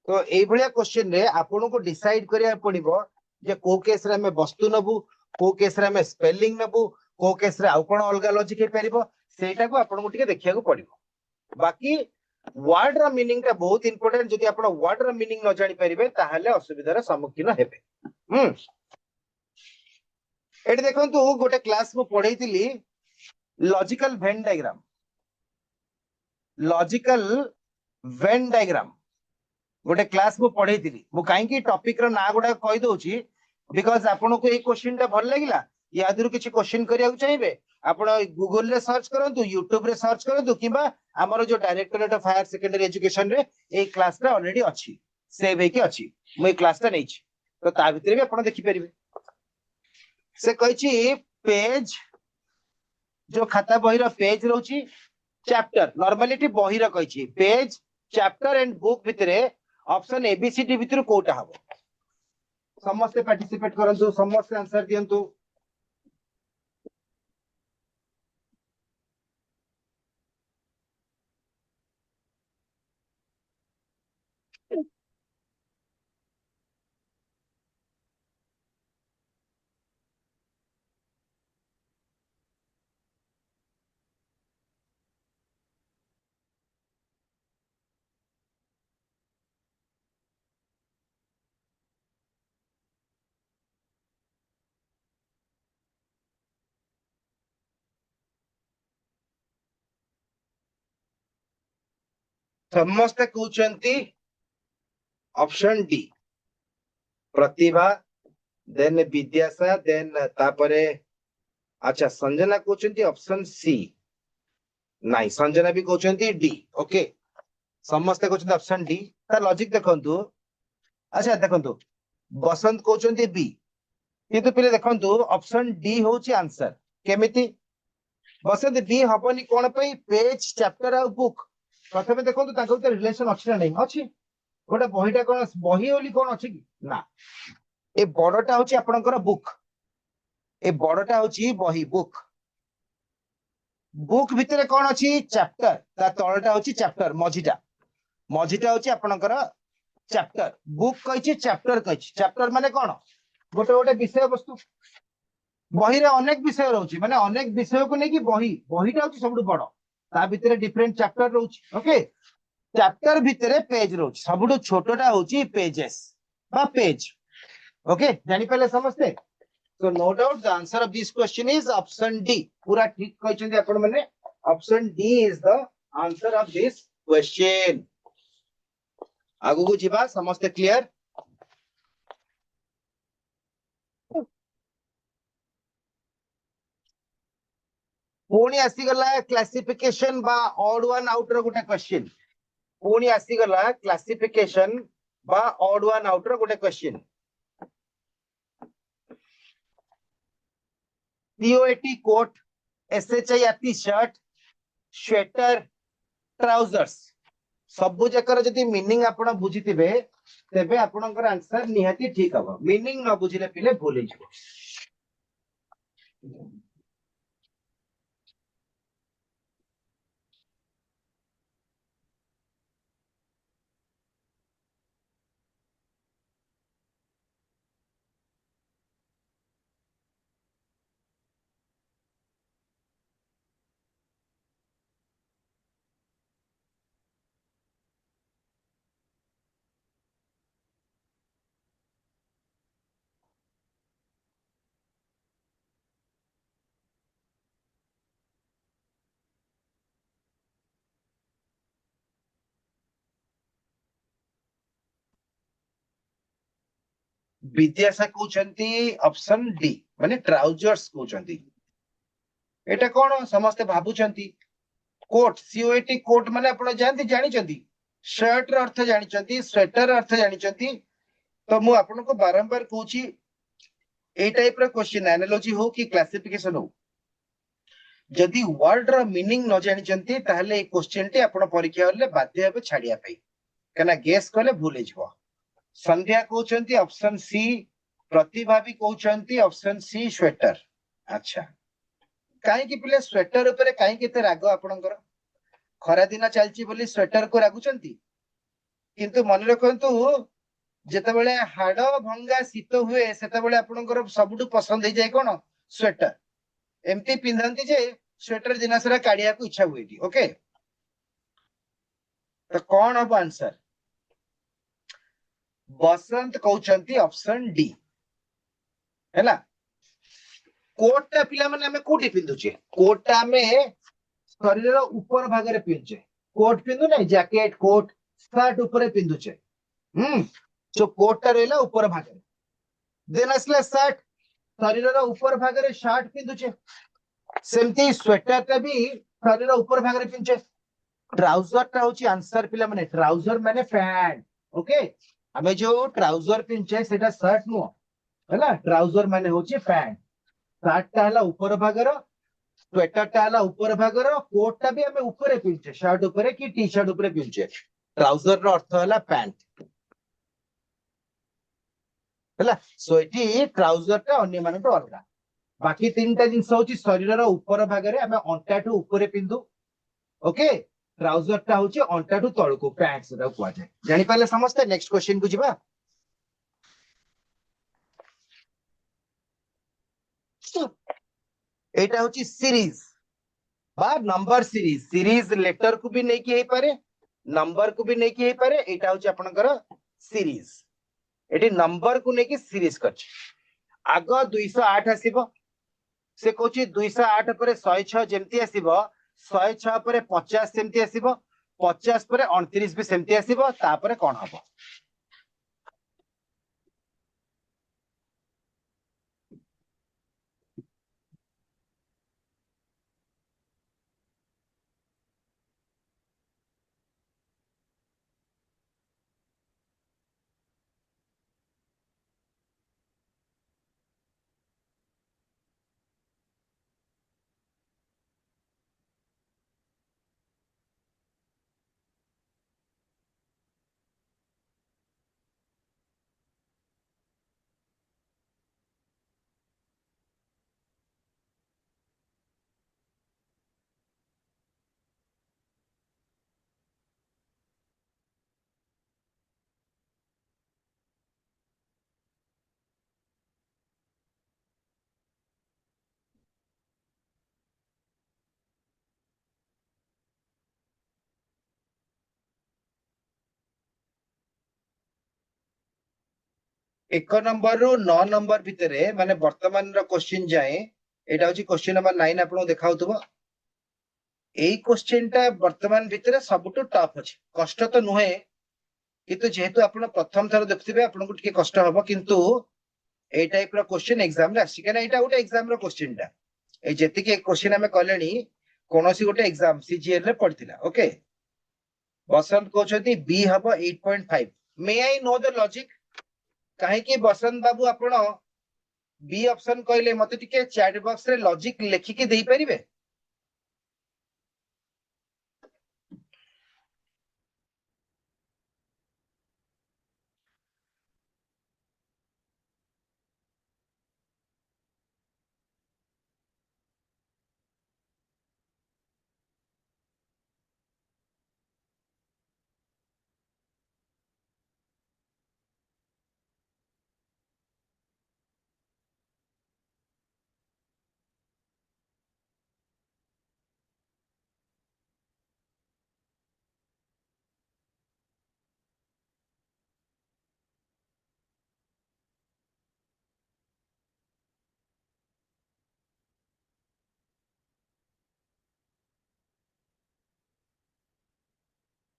तो एई भलिया क्वेश्चन रे आपन को डिसाइड करिया पड़िबो जे को केस रे हमें वस्तु नबु को केस रे हमें स्पेलिंग नबु को केस रे आ कोन अलगा लॉजिक हे परिबो सेटा को आपन को टिके देखिया को पड़िबो बाकी वर्ड रा मीनिंग ता बहुत इंपोर्टेंट जदि आपन वर्ड रा मीनिंग न जानि परिबे ताहाले असुविधार सम्मुखीन हेबे एठी देखंतु गोटे क्लास मु पढैतिली logical Venn diagram logical Venn diagram गोटे क्लास मु पढैतिली मु काहे की टॉपिक रो ना गुडा कहि दोची बिकॉज़ आपन को ए क्वेश्चन ता भल लागिला या आदि किछि क्वेश्चन करिया को चाहिबे आपण गूगल रे सर्च करंतु यूट्यूब रे सर्च करंतु किबा हमर जो directorate of higher secondary education रे ए क्लास रे ऑलरेडी अछि सेव हे की अछि मु ए क्लास ता नै छी तो ता भितरे भी आपण देखि परिबे से कहिछि पेज जो खाता बही रो पेज रहउची चैप्टर नॉर्मलिटी बही रो कहिछि पेज चैप्टर एंड बुक भितरे ऑप्शन एबीसीडी भितर कोटा हबो समस्त पार्टिसिपेट करंतु समस्त आंसर दियंतु समस्त कहउचंती ऑप्शन डी प्रतिभा देन विद्यासा देन तापरे अच्छा संजना कहउचंती ऑप्शन सी नाही संजना भी कहउचंती डी ओके समस्त कहउचंती ऑप्शन डी ता लॉजिक देखंतु अच्छा देखंतु बसंत कहउचंती बी किंतु पिले देखंतु ऑप्शन डी होची आंसर केमिति बसंत बी हबनी कोन पई पेज चैप्टर आ बुक प्रथमे देखंतु ताको तो रिलेशन अछि ना नहीं अछि गोटे बहीटा कोन बही ओली कोन अछि कि ना ए बडटा होची आपनकर बुक ए बडटा होची बही बुक बुक भितरे कोन अछि चैप्टर ता तळटा होची चैप्टर मझिटा होची आपनकर चैप्टर बुक कहिछि चैप्टर माने कोन गोटे गोटे विषय वस्तु बही रे अनेक विषय रहउची माने अनेक विषय को नै कि बहीटा होची सबडु बड ता भितरे डिफरेंट चैप्टर रहउची ओके चैप्टर भितरे पेज रहउची सबडु छोटोटा होची पेजेस बा पेज ओके जानि पले समझते so no doubt the answer of this question is option D पूरा ठीक कहछन्ती आपण माने option D is the answer of this question आगु को जिबा समस्त क्लियर पुणी आसीगला क्लासिफिकेशन बा ऑड वन आउट रो गोटे क्वेश्चन पुणी आसीगला क्लासिफिकेशन बा ऑड वन आउट रो गोटे question C O A T coat S H I R T shirt sweater trousers सबु जकर जदि मीनिंग आपण बुझिथिबे तेबे आपणकर आंसर निहाती ठीक हबो मीनिंग न बुझिले पिले भूल हिजो विद्यासा कहउछंती ऑप्शन डी माने ट्राउजर्स कहउछंती एटा कोन समस्त भाबुछंती कोट सीओएटी कोट माने आपण जानती जानिछंती शर्ट र अर्थ जानिछंती स्वेटर र अर्थ जानिछंती तो मु आपण को बारंबार कहउची ए टाइप रो क्वेश्चन एनालॉजी हो कि क्लासिफिकेशन हो जदि वर्ड रो मीनिंग न जानिछंती ताहले ए क्वेश्चन टी आपण परीक्षा होले बाध्य हेबे छाडिया पई कना गेस कले भूल हिजबो संध्या कहउछंती ऑप्शन सी प्रतिभा भी कहउछंती ऑप्शन सी स्वेटर अच्छा काहे कि पिले स्वेटर ऊपर काहे केते राग आपणकर खरा दिन चलची बोली स्वेटर को रागुचंती किंतु मन रखंतु जेतेबेले हाड़ भंगा शीत हुए सेतेबेले आपणकर सबुठु पसंद हे जाय कोन स्वेटर एमती पिंधंती जे स्वेटर दिनसरा काढिया को इच्छा हुए ओके तो कौन हम आंसर बसंत कहउछंती ऑप्शन डी हैला कोटटा पिला माने हमें कोठी पिंधुचे कोटटा हमें शरीर ऊपर भाग रे पिंधुचे कोट पिंधु नै जैकेट कोट शर्ट ऊपर पिंधुचे जो कोटटा रहला ऊपर भाग रे देन असला शर्ट शरीर ऊपर भाग रे शर्ट पिंधुचे सेमती स्वेटर टा भी शरीर ऊपर भाग रे पिंधुचे ट्राउजर टा होची आंसर पिला माने ट्राउजर माने पैंट ओके हमें जो ट्राउजर पिंधुचे सेटा शर्ट नो हैला ट्राउजर माने होची पैंट शर्ट टा हला ऊपर भाग रो स्वेटर टा हला ऊपर भाग रो कोट टा भी हमें ऊपर पिंधुचे शर्ट ऊपर की टी शर्ट ऊपर पिंधुचे ट्राउजर रो अर्थ हला पैंट हैला सो एटी ट्राउजर टा अन्य माने तो अलगा बाकी तीनटा जिंस होची शरीर रो ऊपर भाग रे हमें अंटा टू ऊपर पिंधु ओके ट्राउजर टा होची अंटा टू तळको पैंट सेटा कुआ जाय जानि पाले समझते नेक्स्ट क्वेश्चन को जिबा एटा होची सीरीज बा नंबर सीरीज सीरीज लेटर को भी नहीं कि पारे नंबर को भी नहीं कि पारे एटा होची आपनकर सीरीज एटी नंबर को नहीं कि सीरीज करछ आग 208 आसीबो से कोची 208 पर 106 जेमती आसीबो 106 पर 50 सेमती आसीबो 50 पर 29 भी सेमती आसीबो तापर कोन हबो एक नंबर रो 9 नंबर भितरे माने वर्तमान रो क्वेश्चन जाए एटा होची क्वेश्चन नंबर 9 आपन देखाउतबो एई क्वेश्चन टा वर्तमान भितरे सबटु टफ अछि कष्ट तो नुहे किंतु जेहेतु आपण प्रथम थर देखथिबे आपन को टिके कष्ट हबो किंतु ए टाइप रो क्वेश्चन एग्जाम रे आसी केना एटा गोटे एग्जाम रो क्वेश्चन टा ए जेतिके क्वेश्चन हमें कलेनी कोनोसी गोटे एग्जाम सीजीएल रे पड़तिला ओके बसंत कहते बी हम 8.5 मे आई नो द लॉजिक कहीं बसंत बाबू आपण बी ऑप्शन कहले मते टिके चैट बॉक्स रे लॉजिक लिखिके देई परिबे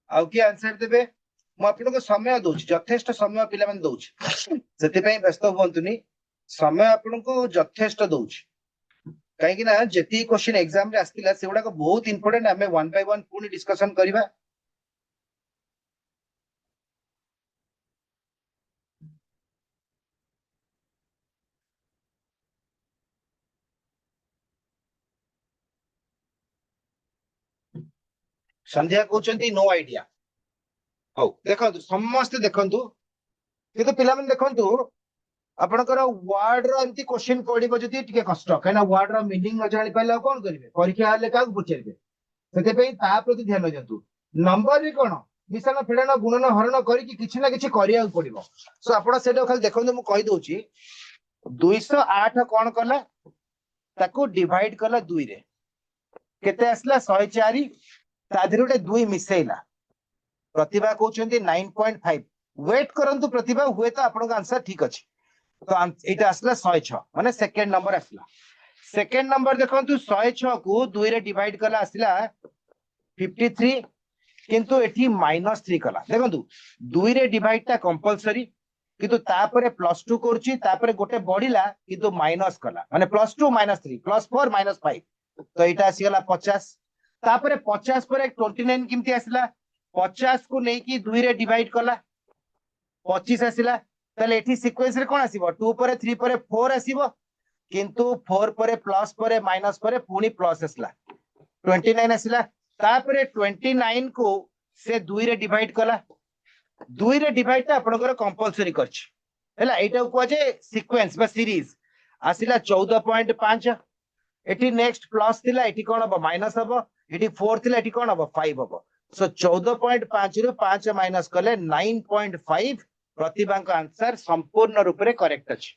आउ कि आंसर देबे मु आपनको समय दउछि यथेष्ट समय पिला मन दउछि सेति पई व्यस्त होंतुनी समय आपनको यथेष्ट दउछि काहे कि ना जेती क्वेश्चन एग्जाम रे आस्तिला सेगुडा को बहुत इंपोर्टेंट हमें वन बाय वन पुनी डिस्कशन करिबा संध्या कहउचंती नो आईडिया हौ देखंतु समस्त देखंतु किंतु पिला मन देखंतु आपणकर वर्ड रो एंती क्वेश्चन पडिबो जति टिके कष्ट काना वर्ड रो मीनिंग न जानि पाइला कोन करिवे परीक्षा हाले का पुछिबे सेते पई ता प्रति ध्यान दियंतु नंबर रे कोन मिशन फेडन गुणन हरण करी कि किछि ना किछि करिया पडिबो सो आपण सेटा खाली देखंतु मु कहि दउची 208 कोन कला ताको डिवाइड कला 2 रे केते आसला 104 ता धीरे गोटे 2 मिसेइला प्रतिभा कहउचंती 9.5 वेट करंतु प्रतिभा हुए तो आपन का आंसर ठीक अछि तो एटा आसला 106 माने सेकंड नंबर आसला सेकंड नंबर देखंतु 106 को 2 रे डिवाइड कला आसला 53 किंतु एठी -3 कला देखंतु 2 रे डिवाइड ता कंपलसरी किंतु तापरे +2 करछि तापरे गोटे बढिला किंतु माइनस कला माने +2 -3 +4 -5 तो एटा आसी गला 50 तापरे 50 पर 29 किमती आसला 50 को नहीं कि 2 रे डिवाइड कला 25 आसला ताले एठी सीक्वेंस रे कोन आसीबो 2 पर 3 पर 4 आसीबो किंतु 4 पर प्लस पर माइनस पर पुनी प्लस आसला 29 आसला तापरे 29 को से 2 रे डिवाइड कला 2 रे डिवाइड ता आपनकर कंपलसरी करछ हैला एटा को जे सीक्वेंस बा सीरीज आसिला 14.5 एठी नेक्स्ट प्लस थिला एठी कोन हबो माइनस हबो एठी 4 थिला एठी कोन हबो 5 हबो सो 14.5 रु 5 माइनस कले 9.5 प्रतिभा का आंसर संपूर्ण रूप रे करेक्ट अछि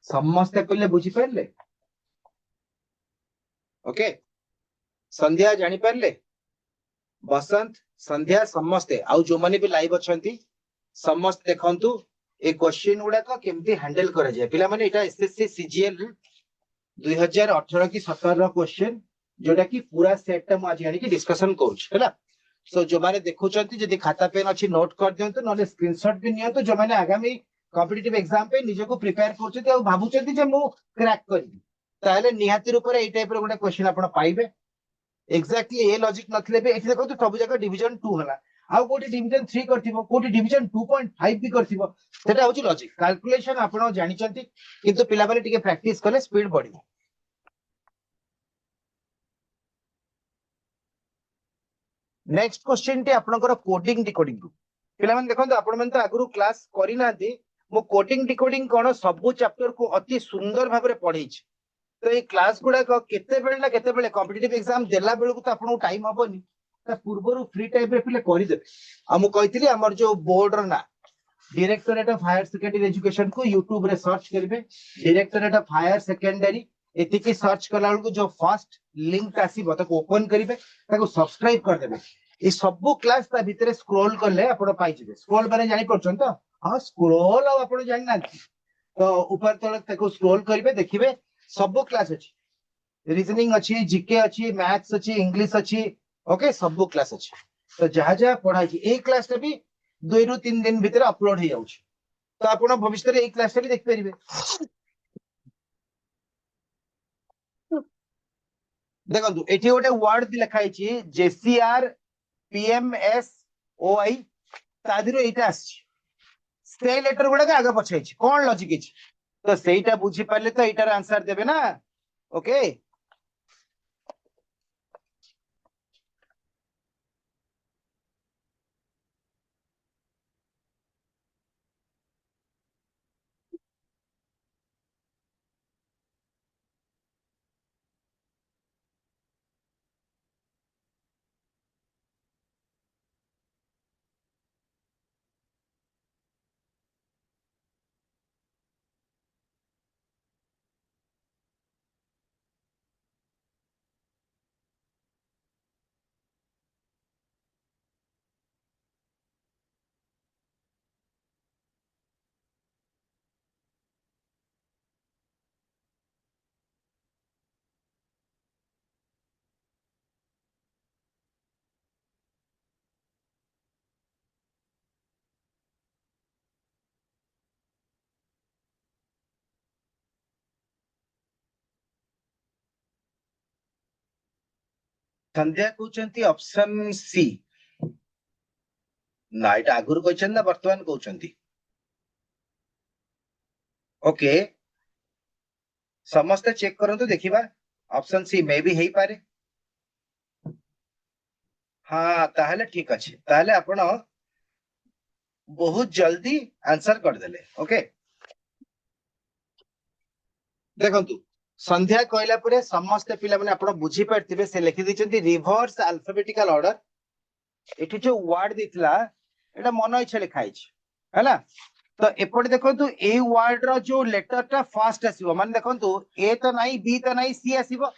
समस्त कले बुझी परले ओके संध्या जानि परले बसंत संध्या समस्ते आउ जो माने भी लाइव अछंती समस्त देखंतु ए क्वेश्चन उडा को केमती हैंडल करा जाय पिला माने एटा एसएससी सीजीएल 2018 की 17 रो क्वेश्चन जोटा की पूरा सेट टा आज यानी कि डिस्कशन करूछ हैला सो जो माने देखुचंती जदी खाता पेन अछि नोट कर दियंतु नले स्क्रीनशॉट भी नियंतु जो माने आगामी कॉम्पिटिटिव एग्जाम पे निजे को प्रिपेयर करछथि आ भाबुचंती जे मु क्रैक करबी ताले निहाती रूप रे ए टाइप रो गोटे क्वेश्चन आपण पाइबे एक्जेक्टली ए लॉजिक नथले बे एठी देखो सब जगह डिवीजन 2 हला आउ कोटी डिवीजन 3 करथिबो कोटी डिवीजन 2.5 भी करथिबो सेटा होची लॉजिक कैलकुलेशन आपण जानिचंती किंतु पिला बाले टिके प्रैक्टिस करले स्पीड बढ़िबो नेक्स्ट क्वेश्चन टी आपनकर कोडिंग डिकोडिंग पिला मन देखंतु आपण मन तो आगुरु क्लास करि नांती मो कोडिंग डिकोडिंग कोन सब चैप्टर को अति सुंदर भाबरे पढैछि तो ये क्लास गुडा को केते बेले ना केते बेले कॉम्पिटिटिव एग्जाम देला बेले को तो आपन टाइम हबनी ता पूर्वरु फ्री टाइम रे पिले करि देबे आ मु कहितली हमर जो बोर्ड र ना directorate of higher secondary education को YouTube रे सर्च करबे डायरेक्टरेट ऑफ हायर सेकेंडरी एति की सर्च कला को जो फर्स्ट लिंक आसीबो ताको ओपन करिवे ताको सब्सक्राइब कर देबे ए सबु क्लास ता भितरे स्क्रॉल करले आपण पाइ जिवे स्क्रॉल माने जानि परछन तो हां स्क्रॉल आ आपण जानि ना तो ऊपर तक ताको स्क्रॉल करिवे देखिबे सबु क्लास अछि रीजनिंग अछि जीके अछि मैथ्स अछि इंग्लिश अछि ओके सबु क्लास अछि तो जहा जहा पढाई छी ए क्लास रे भी 2 रु 3 दिन भीतर अपलोड हो जाउछ तो आपण भविष्य रे ए क्लास रे भी देख परिबे देखो एठी गोटे वर्ड लिखाई जेसीआर पीएमएस ओआई तादिरो एटा आछि से लेटर गुडा के आगे पछे कौन लॉजिक अछि तो सेटा बुझी पाले तो एटार आंसर देबे ना ओके संध्या कहउचंती ऑप्शन सी ना एटा आगुर कहचन ना वर्तमान कहउचंती ओके समस्त चेक करंतु देखिबा ऑप्शन सी मे भी हेई पारे हाँ ताहले ठीक अछि ताहले आपण बहुत जल्दी आंसर कर देले ओके देखंतु संध्या कहला परे समस्त पिला माने आपण बुझी पारतिबे से लिखि दिचंती रिवर्स अल्फाबेटिकल ऑर्डर एठी जो वर्ड दितला एटा मन इच्छा लिखा है हैला तो एपटे देखंतु ए वर्ड रो जो लेटर टा फास्ट आसीबो माने देखंतु ए तो नाही बी तो नाही सी आसीबो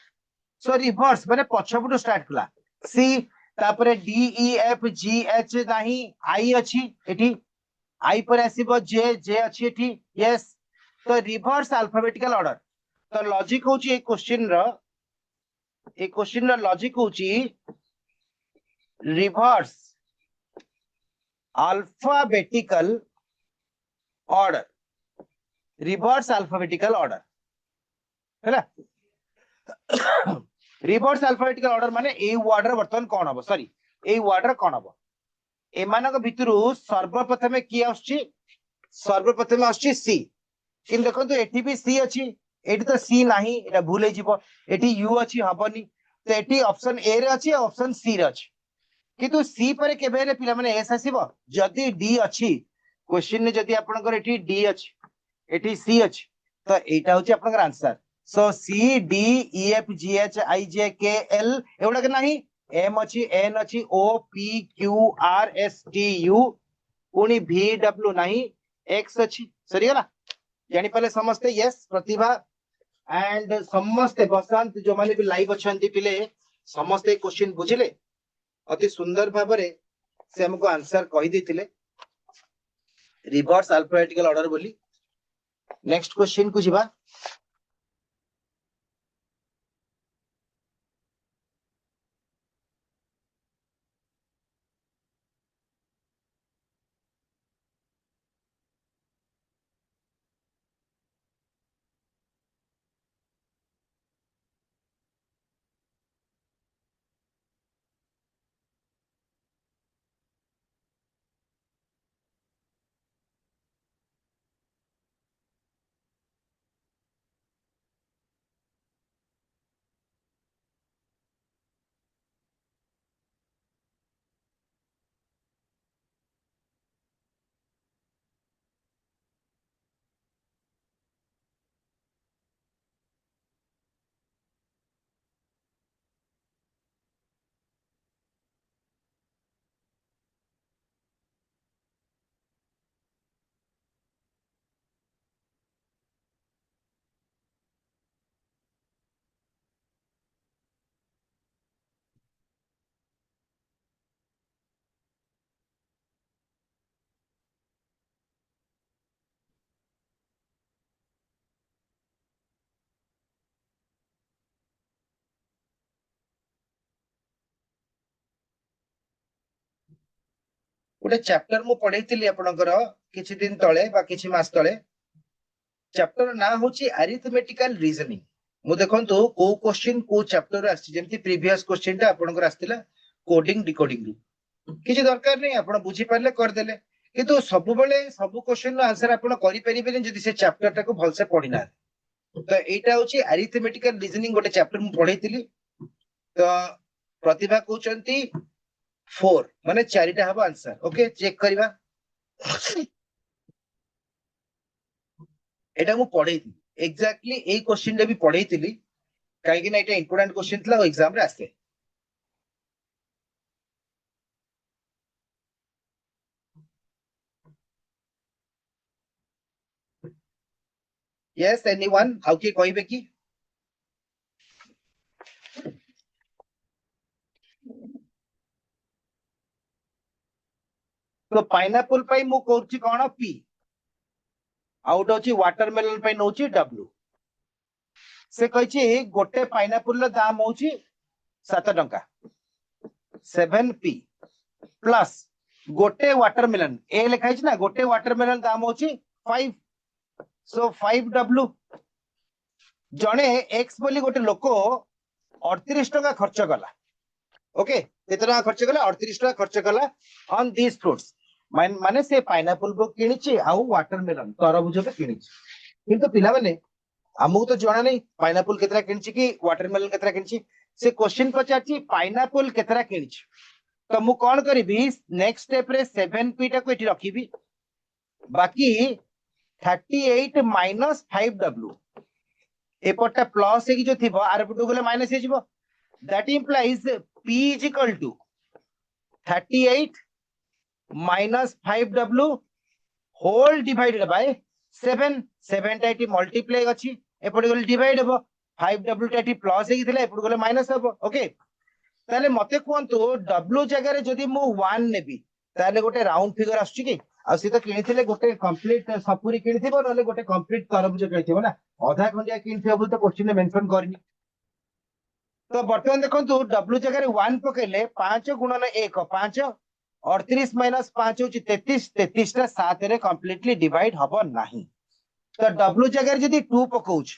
सो रिवर्स माने पछपटु स्टार्ट कला सी तापरे D E F G H नाही आई अछि एठी आई पर आसीबो जे जे अछि एठी यस तो रिवर्स अल्फाबेटिकल ऑर्डर तो लॉजिक होची ए क्वेश्चन रो लॉजिक होची reverse alphabetical order reverse alphabetical order हैला रिवर्स अल्फाबेटिकल ऑर्डर माने ए वर्ड रे वर्तमान कोन हबो सॉरी ए वर्ड रे कोन हबो एमानक भितरु सर्वप्रथमे की आछी सर्वप्रथमे आछी सी किन देखंतु एठी भी सी अछि एठी तो सी नाही एटा भूल जिवो एठी यू अछि हबनी तो एठी ऑप्शन ए रे अछि ऑप्शन सी रे अछि किंतु सी पर केबे रे पिला माने एस आसीबो जदी डी अछि क्वेश्चन ने जदी आपनकर एठी डी अछि एठी सी अछि तो एटा होची आपनकर answer so C D E F G H I J K L एवडा के नाही एम अछि एन अछि O P Q R S T U पुनी भी डब्ल्यू नाही एक्स अछि सरी गला जानि पाले समस्ते यस प्रतिभा एंड समस्ते बसंत जो माने भी लाइव अछंती पिले समस्ते क्वेश्चन बुझिले अति सुंदर भाबरे से हमको आंसर कहि देतिले रिवर्स अल्फाबेटिकल ऑर्डर बोली नेक्स्ट क्वेश्चन को जिबा गोटे चैप्टर मु पढैतिली आपनकर किछि दिन तळे बा किछि मास तळे चैप्टर ना होची अरिथमेटिकल रीजनिंग मु देखंतु को क्वेश्चन को चैप्टर आछि जेमति प्रीवियस क्वेश्चन टा आपनकर आस्तिला कोडिंग डिकोडिंग रु किछि दरकार नै आपण बुझी पारले कर देले किंतु सब बेले सब क्वेश्चन रो आंसर आपण करि परिबेनी जदि से चैप्टर टाको भल से पढिना तो एटा होछि अरिथमेटिकल रीजनिंग गोटे चैप्टर मु पढैतिली तो प्रतिभा कहउचंती 4 माने चारिटा हबो आंसर ओके चेक करबा एटा मु पढैतिली एग्जैक्टली ए क्वेश्चन रे भी पढैतिली काहे कि ना एटा इंपोर्टेंट क्वेश्चन थला एग्जाम रे आसे यस एनीवन हाउ के कहबे की तो पाइनएप्पल पई मु कहउची कोन पी आउट होची वाटरमेलन पई नउची डब्ल्यू से कहिची गोटे पाइनएप्पल रो दाम होची 7 टंका 7p प्लस गोटे वाटरमेलन ए लिखाई ना गोटे वाटरमेलन दाम होची 5 सो 5w जणे एक्स बोली गोटे लोक 38 टंका खर्च कला ओके केते टंका खर्च कला 38 टंका खर्च कला ऑन दिस फ्रूट्स माने से पाइनएप्पल को किनिची आउ वाटरमेलन तरबुज को किनिची किंतु पिला माने हमहु तो जणा नहीं पाइनएप्पल केतरा किनिची कि वाटरमेलन केतरा किनिची से क्वेश्चन पचाची पाइनएप्पल केतरा किनिची तो मु कोन करबी नेक्स्ट स्टेप रे 7p टा को एठी रखिबी बाकी 38 माइनस 5w एपटा प्लस हे कि जो थिबो आर पटु गले माइनस हे जिवो that implies p is equal to 38 minus 5w whole divided by 7 7 टा एटी मल्टीप्लाई अछि एपटे गले डिवाइड हेबो 5w टा एटी प्लस हे कि थिला एपटे गले माइनस हेबो ओके ताले मते कोंतु w जगह रे जदी मु 1 नेबी ताले गोटे राउंड फिगर आछी कि आ सी तो किनिथिले गोटे कंप्लीट सपुरी किनिथिबो नले गोटे कंप्लीट तरबुज किनिथिबो ना आधा खंडिया किनिथिबो बोल तो क्वेश्चन में मेंशन करनी तो बर्तमान देखंतु w जगह रे 1 पकेले 5 गुणन 1 5 38 माइनस 5 होची 33 33 टा 7 रे कंप्लीटली डिवाइड हबो नाही तो w जगह रे जदी 2 पकोउछ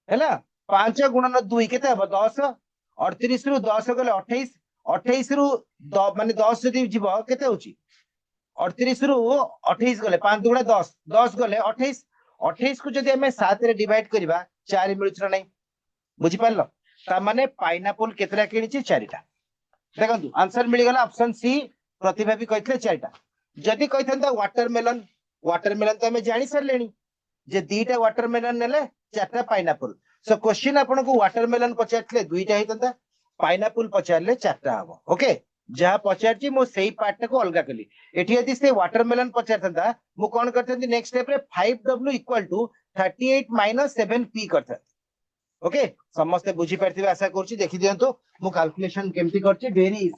हैला 5 गुणन 2 केते हबो 10 38 रु 10 गले 28 28 रु माने 10 जदी जीवो केते होची 38 रु 28 गले 5 दुगुणा 10 10 गले 28 28 को जदी हमें 7 रे डिवाइड करिबा 4 मिलुछ ना नहीं बुझी पारलो ता माने पाइनएप्पल केतरा किनिची 4टा देखंतु आंसर मिल गला ऑप्शन सी प्रतिभा भी कहितले 4टा जदी कहिथंता वाटरमेलन वाटरमेलन तो हमें जानि सरलेनी जे दीटा वाटरमेलन नेले 4टा पाइनएप्पल सो क्वेश्चन आपन को वाटरमेलन पचारले दुईटा हेतंता पाइनएप्पल पचारले 4टा हबो ओके जहा पचारची मो सेही पार्ट को अलगा कली एठी यदि से वाटरमेलन पचारतंता मु कोन करतंती नेक्स्ट स्टेप रे 5w equal to 38 minus 7p करता ओके समस्त बुझी पारथिबे आशा करछि देखि दियंतु मु कैलकुलेशन केमती करछि वेरी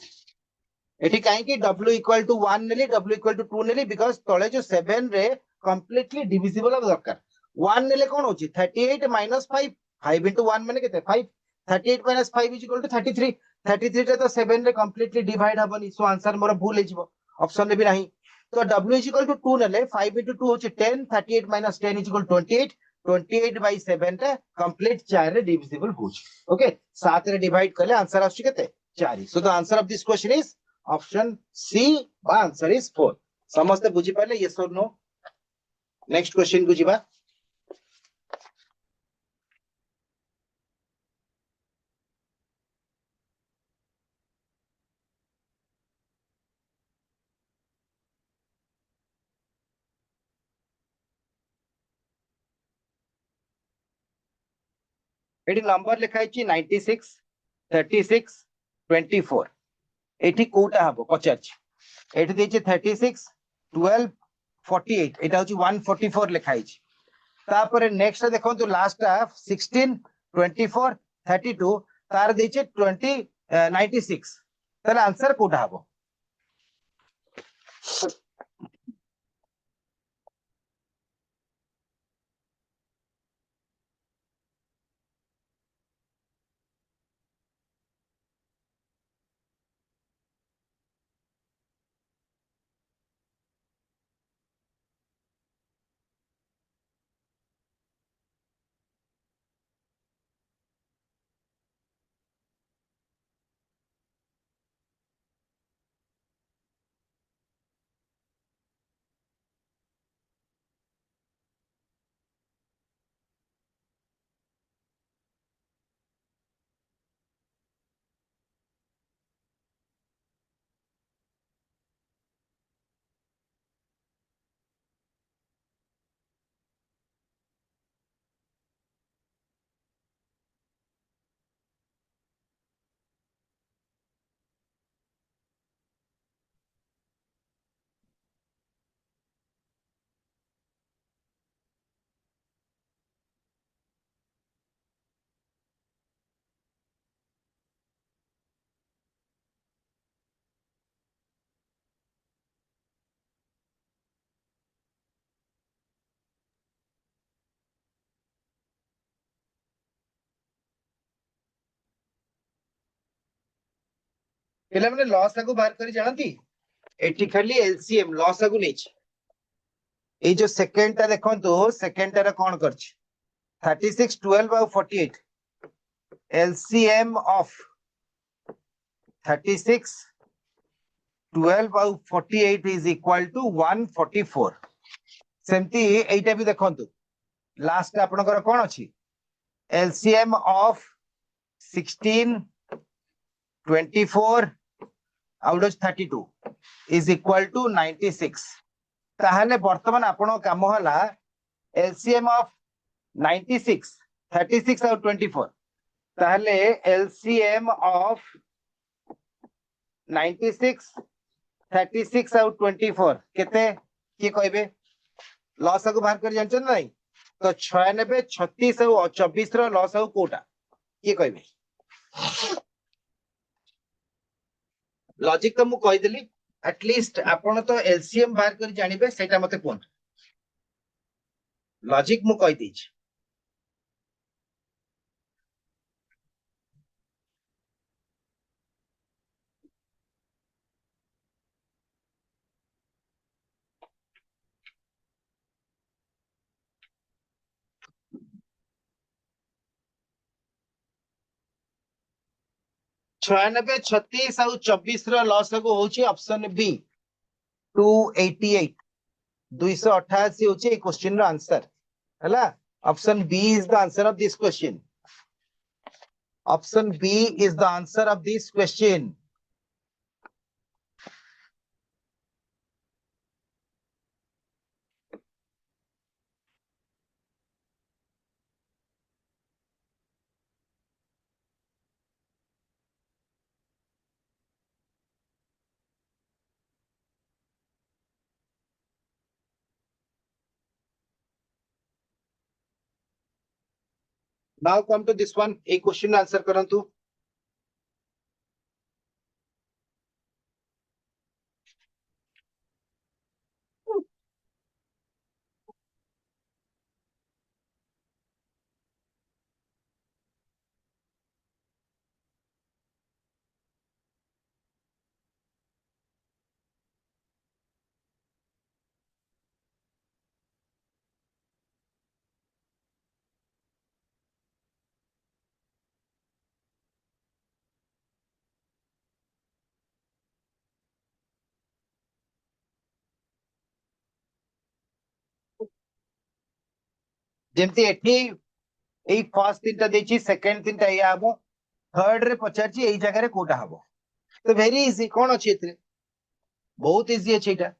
एठी काहे कि w इक्वल टू 1 नेली w इक्वल टू 2 नेली बिकॉज़ तळे जो 7 रे कंप्लीटली डिविजिबल अब दरकार 1 नेले कोन होछि 38 माइनस 5 5 into 1 माने केते 5 38 माइनस 5 इज इक्वल टू 33 33 रे तो 7 रे कंप्लीटली डिवाइड हबनी सो आंसर मोर भूल हे जिवो ऑप्शन रे भी नाही तो w इज इक्वल टू 2 नेले 5 into 2 होछि 10 38 माइनस 10 इज इक्वल 28 28 by 7 टा कंप्लीट 4 रे डिविजिबल होछि ओके 7 रे डिवाइड करले आंसर आछि केते 4 so the answer of this question is option C बा आंसर इज 4 समस्त बुझी पाले यस और नो नेक्स्ट क्वेश्चन को जिबा एटी नंबर लिखा है 96 36 24 एटी कोटा हबो पचाच एटी देछि 36 12 48 एटा होछि 144 लिखा है तापर नेक्स्ट देखंतु लास्ट 16 24 32 तार देछि 20 96 ताले आंसर कोटा हबो पिला माने लॉस को बाहर करी जानती एटी खाली एलसीएम लॉस को नहीं ए जो सेकंड टा देखंतु सेकंड टा कोन करछ 36 12 और 48 एलसीएम ऑफ 36 12 और 48 इज इक्वल टू 144 सेमती एटा भी देखंतु लास्ट आपनकर कोन अछि LCM of 16 24 out of 32 is equal to 96 ताहले वर्तमान आपण काम हला एलसीएम ऑफ 96 36 और 24 ताहले एलसीएम ऑफ 96 36 और 24 केते की कहबे लॉस को बाहर कर जानछन नहीं तो 96 36 और 24 रो लॉस हो कोटा की कहबे लॉजिक तो मु कहि देली एटलीस्ट आपण तो एलसीएम बाहर कर जानिबे सेटा मते कोन लॉजिक मु कहि दिछ छयानबे 36 और 24 रो लॉस को होची ऑप्शन बी 288 288 होची क्वेश्चन रो आंसर हला option B is the answer of this question option B is the answer of this question now come to this one ए क्वेश्चन आंसर करंतु जेमती एठी ए फर्स्ट तीनटा देची सेकंड तीनटा या हबो थर्ड रे पचारची एई जगह रे कोटा हबो तो वेरी इजी कोन अछि एतरे बहुत इजी अछि एटा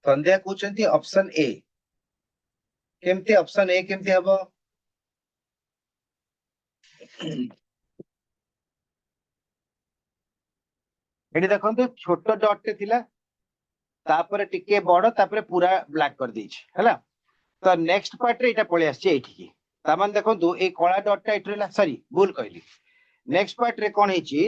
संध्या कहउचंती ऑप्शन ए केमती ऑप्शन ए केमती हबो एडी देखंतु छोटो डॉट टे थिला तापरे टिके बड़ तापरे पूरा ब्लैक कर देछि हला तो नेक्स्ट पार्ट रे एटा पळे आछि एठी की तामान देखंतु ए कळा डॉट टा एटरेला सॉरी भूल कहली नेक्स्ट पार्ट रे कोन हेछि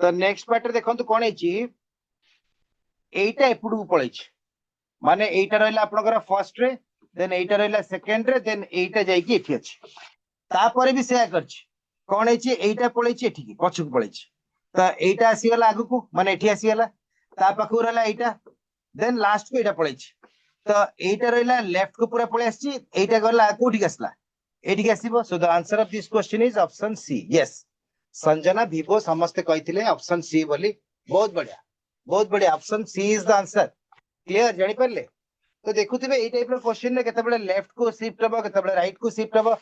तो नेक्स्ट पार्ट रे देखंतु कोन हेछि एटा एपुडू पळेछि माने एटा रहला आपनकर फर्स्ट रे देन एटा रहला सेकंड रे देन एटा जाई की एठी अछि तापरे भी सेया करछि कोन हेछि एटा पळेछि एठी की पछुक पळेछि तो एटा आसी गला आगु को माने एठी आसी गला ता पाखु रहला एटा देन लास्ट को एटा पळेछि तो एटा रहला लेफ्ट को पूरा पळे आछि एटा गला कोठी गसला एठी के आसीबो so the answer of this question is option C yes Sanjana Vibho समस्त कहिथिले ऑप्शन सी बोली बहुत बढ़िया option C is the answer clear जानि परले तो देखुथिबे ए टाइप रो क्वेश्चन ने केतेबेले लेफ्ट को शिफ्ट हबो केतेबेले राइट को शिफ्ट हबो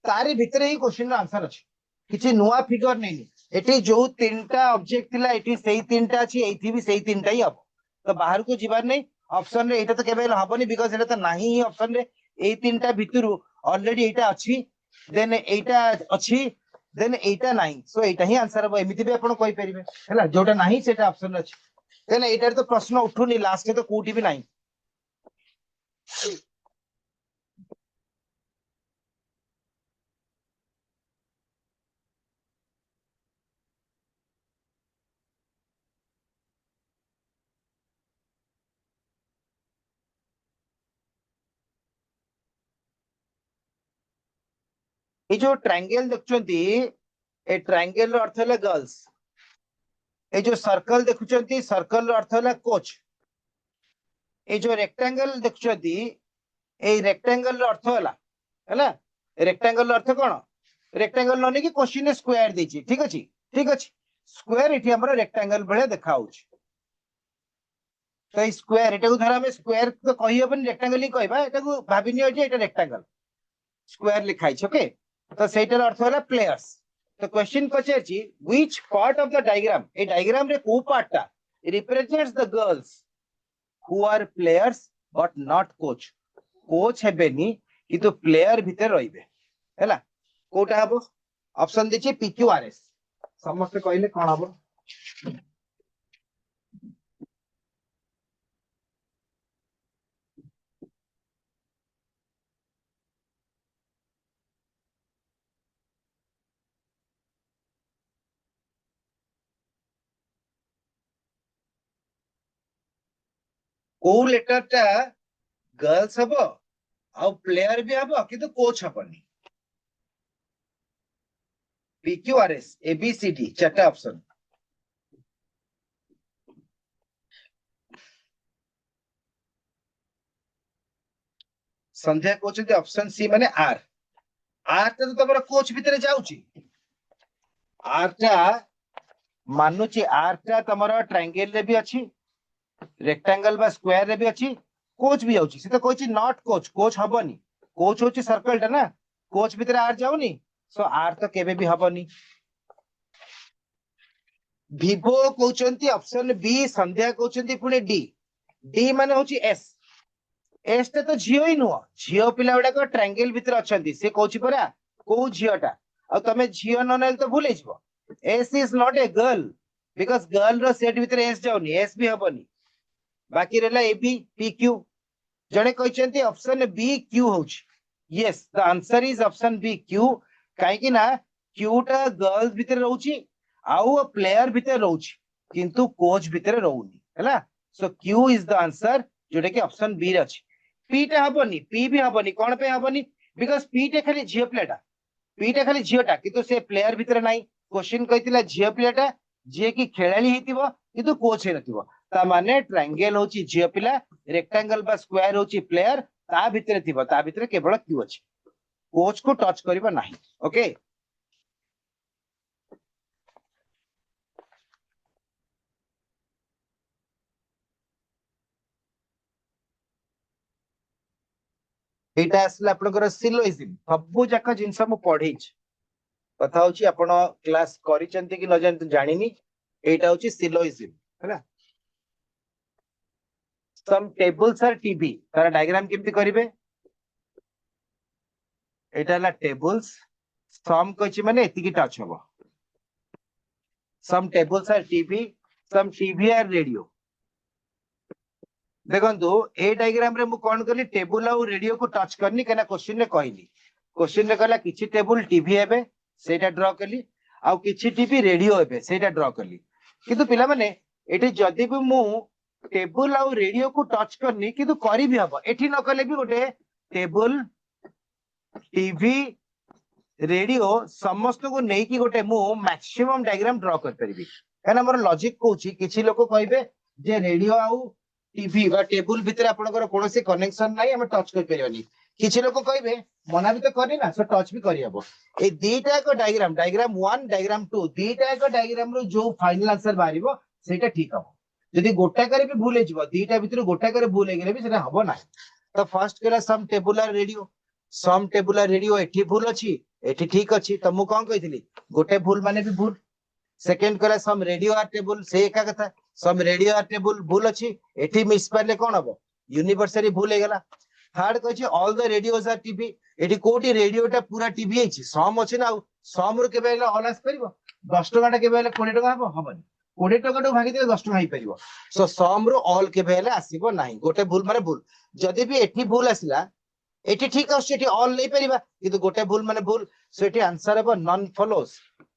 तारी भितरे ही क्वेश्चन रो आंसर अछि किछि नुवा फिगर नै एटी जो तीनटा ऑब्जेक्ट थिला एटी सेही तीनटा अछि एथि भी सेही तीनटा ही अब तो बाहर को जिबार नहीं ऑप्शन रे एटा तो केबे हबनी बिकॉज़ एटा तो नाही ही ऑप्शन रे ए तीनटा भितरु ऑलरेडी एटा अछि देन एटा अछि देन एटा नाही सो एटा ही आंसर हो एमिति भी आपण कहि परिबे हैला जोटा नाही सेटा ऑप्शन रे अछि देन एटा तो प्रश्न उठुनी लास्ट तो कोठी भी नाही ए जो ट्रायंगल देखुचंती ए ट्रायंगल रो अर्थ है गर्ल्स ए जो सर्कल देखुचंती सर्कल रो अर्थ है कोच ए जो रेक्टेंगल देखुचंती ए रेक्टेंगल रो अर्थ है रेक्टेंगल रो अर्थ कोन रेक्टेंगल नने कि क्वेश्चन स्क्वायर देछि ठीक अछि स्क्वायर इठी हमर रेक्टेंगल भले देखा होछि तो स्क्वायर एटा को धरा हम स्क्वायर तो कहि हबन रेक्टेंगल ही कहबा एटा को भाबिनी होछि एटा रेक्टेंगल स्क्वायर लिखाइ छै ओके तो सेटार अर्थ होला प्लेयर्स तो क्वेश्चन पचारछि which part of the diagram ए डायग्राम रे को पार्ट ता represents the girls who are players but not coach हेबेनी किंतु प्लेयर भीतर रहिबे हैला कोटा हबो ऑप्शन देछि पीक्यूआरएस समस्त कहले कोन हबो को लेटर टा गर्ल्स हबो आ प्लेयर भी हबो किंतु कोच हबनी पीक्यूआरएस एबीसीडी चारटा ऑप्शन संध्या कहते ऑप्शन सी माने आर आर टा तो तमरा कोच भीतर जाउची आर टा मानुची आर टा तमरा ट्रायंगल रे भी अछि रेक्टेंगल बा स्क्वायर रे भी अछि कोच भी जाउची से तो कहछि नॉट कोच हबनी कोच होची सर्कल टा ना कोच भीतर आर जाउनी सो आर तो केबे भी हबनी विभो कहउचंती ऑप्शन बी संध्या कहउचंती पुणे डी डी माने होची एस एस टे तो झियो ही नुह झियो पिला गुडा को ट्रायंगल भीतर अछंती से कहउची परा को झियोटा आ तमे झियो न नेल तो भूले जबो S is not a girl because girl रो सेट भीतर एस जाउनी एस भी हबनी बाकी रहला ए बी पी क्यू जणे कहचंती ऑप्शन बी क्यू होची yes the answer is option B Q काहे कि ना क्यू टा गर्ल्स भीतर रहउची आउ प्लेयर भीतर रहउची किंतु कोच भीतर रहउनी हैला सो क्यू इज द आंसर जोटा कि ऑप्शन बी रे अछि पी टा हबनी पी भी हबनी कोन पे हबनी बिकॉज़ पी टे खाली झियो प्लेटा पी टा खाली झियोटा किंतु से प्लेयर भीतर नाही क्वेश्चन कहितिला झियो प्लेटा जे कि खेलाली हितिबो किंतु कोच हे नथिबो ता माने ट्रायंगल होची झियो पिला रेक्टेंगल बा स्क्वायर होची प्लेयर ता भीतर थिबो ता भीतर केवल क्यू अछि कोच को टच करिबा नाही ओके एटा असला आपनकर सिलोइज्म सबु जाक जिंस मु पढै छी कथा होची आपण क्लास करिसंती कि न जानिनी एटा होची सिलोइज्म हैला सम टेबल्स आर टीबी तार डायग्राम केमती करिवे एटा हला टेबल्स सम कहछि माने एतिकी टच हबो some tables are TV are radio देखंतु ए डायग्राम रे मु कोन करली टेबल आ रेडियो को टच करनी केना क्वेश्चन रे कहली क्वेश्चन रे कहला किछि टेबल टीवी हेबे सेटा ड्रा करली आ किछि टीवी रेडियो हेबे सेटा ड्रा करली किंतु पिला माने एठी जदी भी मु टेबल आ रेडियो को टच करनी किंतु करी भी हबो एठी न करले भी गोटे टेबल टीवी रेडियो समस्त को नहीं कि गोटे मु मैक्सिमम डायग्राम ड्रा कर परिबी काना मोर लॉजिक कहूची किछि लोक कहबे जे रेडियो आउ टीवी बा टेबल भीतर आपनकर कोनोसी कनेक्शन नाही हम टच कर परिबानी किछि लोक कहबे मना भी तो करी ना सो टच भी करी हबो ए दीटा को डायग्राम डायग्राम 1 डायग्राम 2 दीटा को डायग्राम रो जो फाइनल आंसर बारिबो सेटा ठीक हबो यदि गोटा करे भी भूल हेजिबो दीटा भीतर गोटा करे भूल हे गेले भी सेटा हबो ना तो फर्स्ट केला सम टेबुलर रेडियो एठी भूल अछि एठी ठीक अछि त मु कोन कहितली गोटे भूल माने भी भूल सेकंड कहला सम रेडियो आर टेबल से एका कथा सम रेडियो आर टेबल भूल अछि एठी मिस पारले कोन हबो यूनिवर्सरी भूल हे गेला थर्ड कहछि all the radios are TV एठी कोठी रेडियोटा पूरा टीवी अछि सम अछि ना सम रु केबे हेला ऑल आस परिबो 10 टकाटा केबे हेला 20 टका हबो हबनी 20 टकाटो भागी दे 10 टका ही परिबो सो सम रु ऑल केबे हेला आसीबो नाही गोटे भूल माने भूल जदि भी एठी भूल आसिला एठी ठीक आछे एठी ऑल नै परिबा किंतु गोटे भूल माने भूल सो एठी आंसर हबो नॉन फॉलोस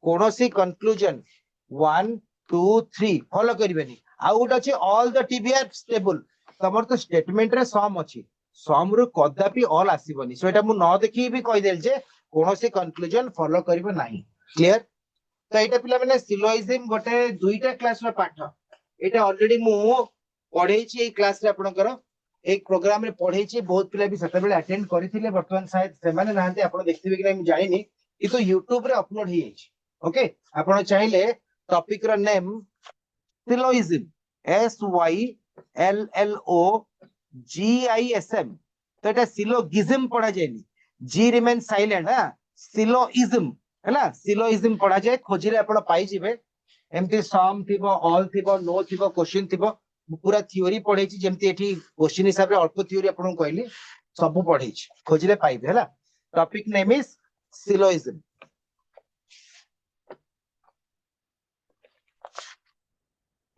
कोनोसी कंक्लूजन 1 2 3 फॉलो करिवेनी आउट अछि ऑल द टीवीआर स्टेबल तमर तो स्टेटमेंट रे सम अछि सम रु कदापि ऑल आसीबनी सो एटा मु न देखि भी कहि देल जे कोनोसी कंक्लूजन फॉलो करिवे नाही क्लियर तो एटा पिला माने सिलोइज्म गोटे दुईटा क्लास रो पाठ एटा ऑलरेडी मु पढै छी ए क्लास रे आपनकर एक प्रोग्राम रे पढै छी बहुत पिला भी सते बेले अटेंड करथिले वर्तमान शायद से माने नाहंते आपण देखथिबे कि नै जानिनी किंतु YouTube रे अपलोड हे अछि ओके आपण चाहिले टॉपिक रो नेम सिलोइज्म SYLLOGISM तो एटा सिलोगिज्म पढा जायनी जी रिमेन साइलेंट हा सिलोइज्म हैला सिलोइज्म पढा जाय खोजिले आपण पाई जिवे एमती सम थिबो ऑल थिबो नो थिबो क्वेश्चन थिबो पूरा थ्योरी पढै छी जेमती एठी क्वेश्चन हिसाब रे अल्प थ्योरी आपण कहली सब पढै छी खोजिले पाइबे हैला टॉपिक नेम इज सिलोइज्म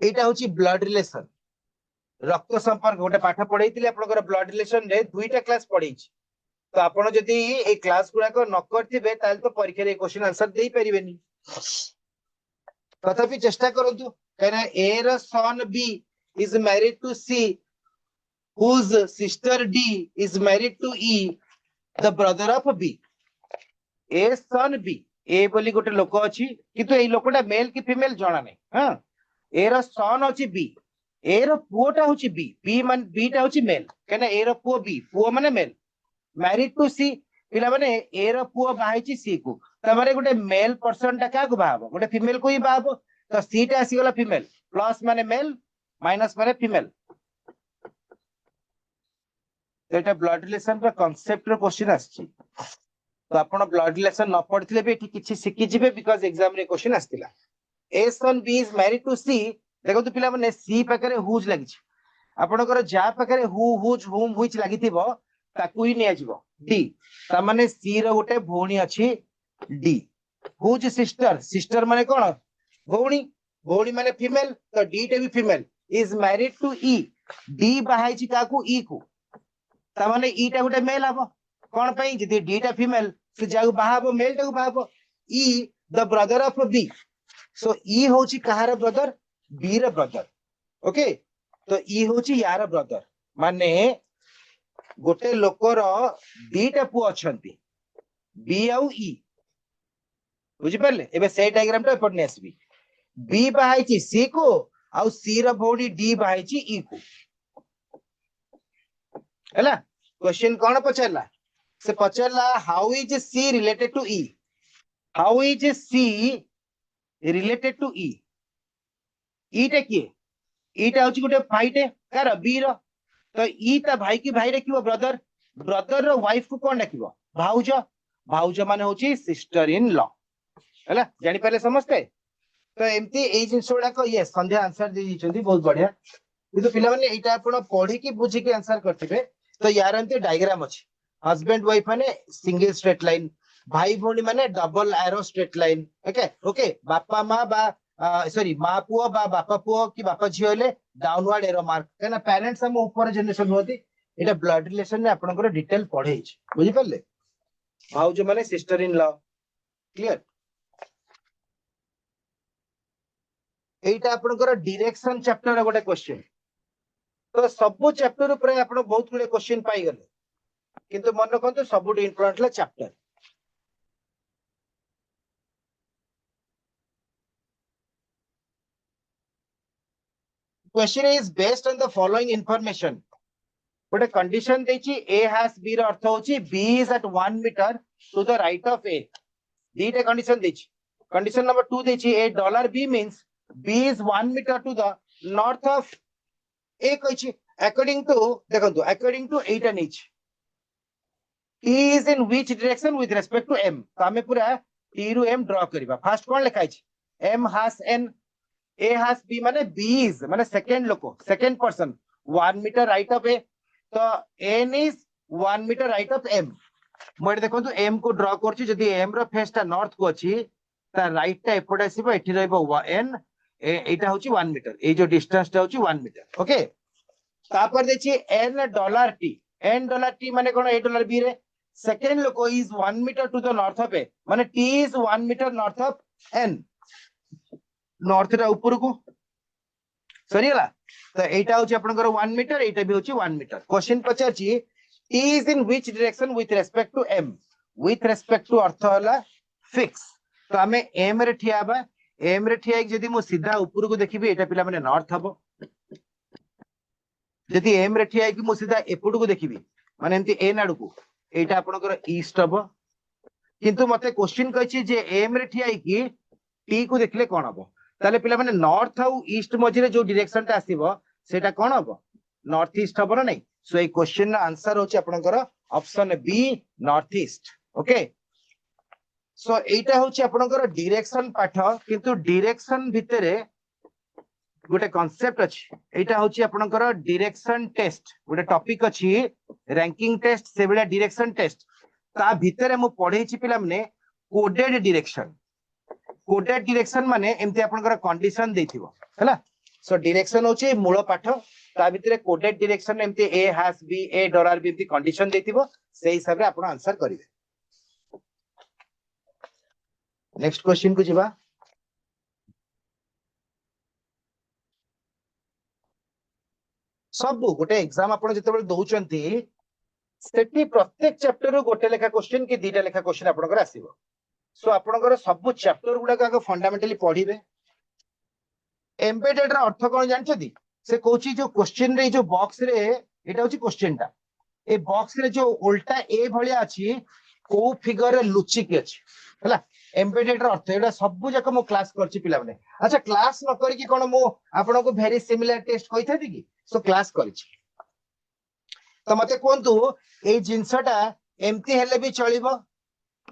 एटा होची ब्लड रिलेशन रक्त संपर्क गोटे पाठ पढैतिले आपनकर ब्लड रिलेशन रे दुईटा क्लास पढै छी तो आपण जदि ए क्लास गुडा को न करथिबे ताल तो परीक्षा रे क्वेश्चन आंसर देई परिबेनी तथापि चेष्टा करंतु कहना ए रो son B is married to C whose sister D is married to E the brother of B A son B A बोली गोटे लोक अछि किंतु एई लोकटा मेल की फीमेल जणा नै हां ए रो सन अछि बी ए रो पुओटा होछि बी बी मान बी टा होछि मेल कहना ए रो पुओ माने मेल मैरिड टू सी पिला माने ए रो पुओ बाहाइछि सी को तमारे गोटे मेल पर्सन टा का को बाहाबो गोटे फीमेल को ही बाहाबो तो सी टा आसी गला फीमेल प्लस माने मेल माइनस माने फीमेल एटा ब्लड रिलेशन का कांसेप्ट रो क्वेश्चन आछि तो आपण ब्लड रिलेशन न पढ़थिले भी एठी किछि सिखि जिवे बिकॉज़ एग्जाम रे क्वेश्चन आस्तिला A son B is married to C देखो तो पिला माने सी पाकरे हुज लागि छी आपणकर जा पाकरे हुज हुम हुइच लागिथिबो ताकू ही निया जिवो डी ता माने सी रो गोटे भौणी अछि डी हुज सिस्टर माने कोन भौणी भौणी माने फीमेल तो डी टे भी female is married to E D बाहाई छी काकू ई को ता माने ई टा गोटे मेल हबो कोन पई जदी डी टा फीमेल से जाऊ बाहाबो मेल टा को बाहाबो ई द ब्रदर ऑफ बी सो ई होची कहार ब्रदर बी र ब्रदर ओके तो ई होची यार ब्रदर माने गोटे लोकर दीटा पु अछंती बी आउ ई बुझि परले एबे से डायग्राम टा पढने आसबी बी बाहाइची सी को आउ सी र भौडी डी बाहाइची ई को हैला क्वेश्चन कोन पचरला से पचरला how is C related to E how is C related to E ईटा किए ईटा होची गोटे भाईटे कार बी रो तो ई ता भाई की भाई डाकिबो ब्रदर ब्रदर रो वाइफ को कोन डाकिबो भाउज भाउज माने होची सिस्टर इन लॉ हैला जानि पाले समझते तो एमती ए जिंसोडा को ये संध्या आंसर दे दिचंती बहुत बढ़िया किंतु पिला माने एटा आपण पढी की बुझी के आंसर करथिबे तो यार एमती डायग्राम अछि हस्बैंड वाइफ माने सिंगल स्ट्रेट लाइन भाई भौणी माने double arrow straight line okay okay बापा मां बा सॉरी मां पुओ बा बापा पुओ की बापा झियो हेले डाउनवर्ड एरो मार्क केना पेरेंट्स हम ऊपर जनरेशन होती एटा ब्लड रिलेशन ने आपनकर डिटेल पढै छी बुझि परले भाउज माने सिस्टर इन लॉ क्लियर एटा आपनकर डायरेक्शन चैप्टर रे गोटे क्वेश्चन तो सब चैप्टर ऊपर आपण बहुत गुडे क्वेश्चन पाई गले किंतु मन रखंतु सबुट इंपोर्टेंट ला chapter question is based on the following information but a condition देछि a has b ର अर्थ होछि b is at 1 meter to the right of a दीटा कंडीशन देछि कंडीशन नंबर 2 देछि a dollar b means b is 1 meter to the north of a कहिछि according to देखंतु according to Etah नेछि t is in which direction with respect to m तो हमें पूरा t ru m draw करबा first कोन लिखाइ छि M has N, A has B माने B is माने second loco second person 1 meter right of A, तो N is 1 meter right of M. मैं देखो तो M को ड्रॉ करछि जदि M रो फेस टा नॉर्थ को अछि ता राइट टा एपड आसीबो एठी रहबो N, एटा होछि 1 मीटर, ए जो डिस्टेंस टा होछि 1 मीटर. ओके, तापर देछि $N N $T माने कोन $A रे सेकंड लोको is 1 metre to the north of A माने T is 1 metre north of N, north रा ऊपर को सरीला. तो एटा होछि आपनकर 1 मीटर, एटा भी होछि 1 मीटर. क्वेश्चन पचाछि T is in which direction with respect to M, with respect to अर्थ होला फिक्स. तो हमें M रे ठिया बा, M रे ठिया जदी मो सीधा ऊपर को देखिबी एटा पिला माने नॉर्थ हबो, जदी M रे ठिया कि मो सीधा एपड को देखिबी माने एंती ए नाडू को एटा आपनकर ईस्ट हबो. किंतु मते क्वेश्चन कहछि जे M रे ठिया कि T को देखले कोन हबो, ताले पिला माने नॉर्थ आउ ईस्ट मझिरे जो डायरेक्शन ता आसीबो सेटा कोन हबो, नॉर्थ ईस्ट हबो ना नहीं. सो ए क्वेश्चन आंसर होछि आपनकर option B north east. Okay, so एटा होछि आपनकर डायरेक्शन पाठ, किंतु डायरेक्शन भितरे गोटे कांसेप्ट अछि, एटा होछि आपनकर डायरेक्शन टेस्ट, गोटे टॉपिक अछि रैंकिंग टेस्ट से बेला डायरेक्शन टेस्ट. ता भितरे मु पढैछि पिला माने कोडेड डायरेक्शन. कोडेड डायरेक्शन माने एमति आपनकर कंडीशन देथिबो हैला. सो डायरेक्शन होछि मूल पाठ, ता भितरे कोडेड डायरेक्शन एमति A has B A dollar B एमति कंडीशन देथिबो, सेही हिसाब रे आपण आंसर करिवे. नेक्स्ट क्वेश्चन को जिबा. सब गोटे एग्जाम आपण जते बेले दउचंती सेठी प्रत्येक चैप्टर रो गोटे लेखा क्वेश्चन कि दीटा लेखा क्वेश्चन आपनकर आसीबो. सो आपनकर सब चैप्टर गुडा का फंडामेंटली पढिबे. एम्बेडेड रा अर्थ कोन जानछथि, से कहउची जो क्वेश्चन रे जो बॉक्स रे एटा होची क्वेश्चन टा, ए बॉक्स रे जो उल्टा ए भलिया अछि को फिगर रे लुचि के अछि हला. एम्बेडेड रा अर्थ एटा सब जक मो क्लास करछि पिला माने. अच्छा, क्लास न करी कि कोन मो आपन को वेरी सिमिलर टेस्ट कहिथाथि कि, सो क्लास करछि. तो मते कोनतु ए जिंसटा एमती हेले भी चलिबो,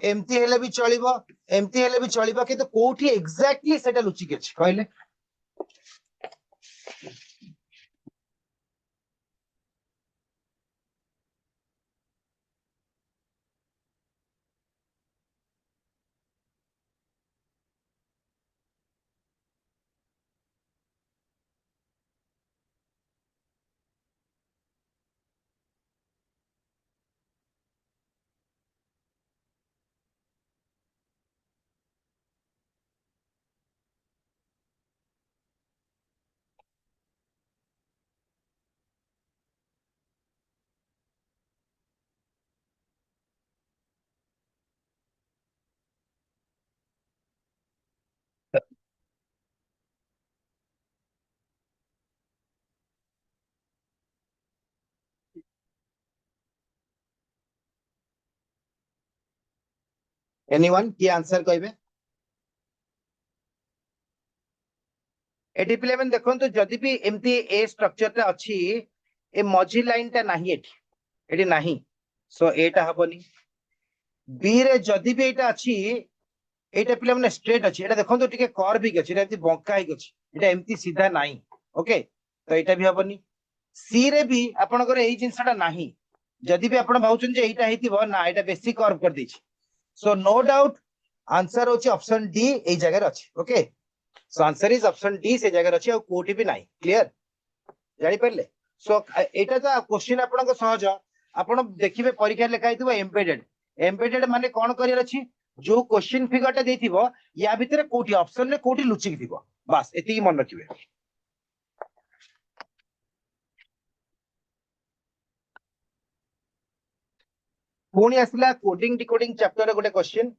एमती हेले भी चलिबो, एमती हेले भी चलिबो, कि तो कोठी एग्जैक्टली सेटा लुचि के अछि कहले. एनीवन की आंसर कहबे. एटी पिले मन देखंतु जदि भी एमती ए स्ट्रक्चर ता अछि, ए मझी लाइन ता नाही एठी, एठी नाही. सो एटा हबनी. बी रे जदि भी एटा अछि, एटा पिले मन स्ट्रेट अछि, एटा देखंतु टिके कर्व भी अछि, एटा एमती बंका ही अछि, एटा एमती सीधा नाही. ओके, तो एटा भी हबनी. सी रे भी आपनकर एई जिंसटा नाही, जदि भी आपण भाउछन जे एटा हेतिबो ना, एटा बेसी कर्व कर दिछि. सो नो डाउट आंसर होछि ऑप्शन डी एई जगह अछि. Okay, so answer is option D से जगह अछि, और कोठी भी नाही. क्लियर जानि परले. सो एटा तो क्वेश्चन आपन सहज, आपण देखिबे परीक्षा लेखा हितबो एम्बेडेड. एम्बेडेड माने कोन करियर अछि, जो क्वेश्चन फिगर टा देथिबो या भितरे कोठी ऑप्शन रे कोठी लुचि थिबो, बस एति मन रखिबे. पुणी आसिला कोडिंग डिकोडिंग चैप्टर रे गोटे क्वेश्चन.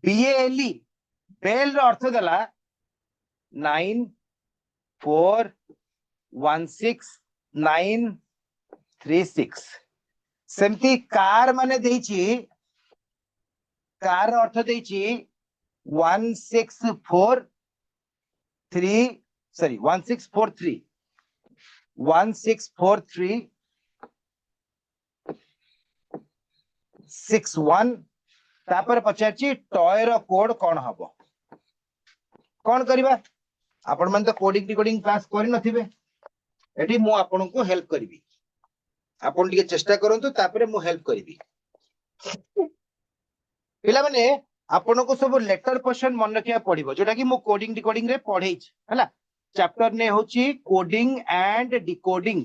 BALE बेल रो अर्थ देला 941696 सेमती कार माने देइछि, कार अर्थ देइछि 1643 1643. 164361 तापर पचारची टॉय रो कोड कौन हबो कौन करिबा आपण मन तो कोडिंग डिकोडिंग क्लास करि नथिबे एठी मु आपन को हेल्प करबी आपण टिके चेष्टा करंतु तापरे मु हेल्प करबी पिला माने आपण को सब लेटर पोर्शन मन रखिया पड़िबो जोटा कि मु कोडिंग डिकोडिंग रे पढै छी हला चैप्टर ने होची कोडिंग एंड डिकोडिंग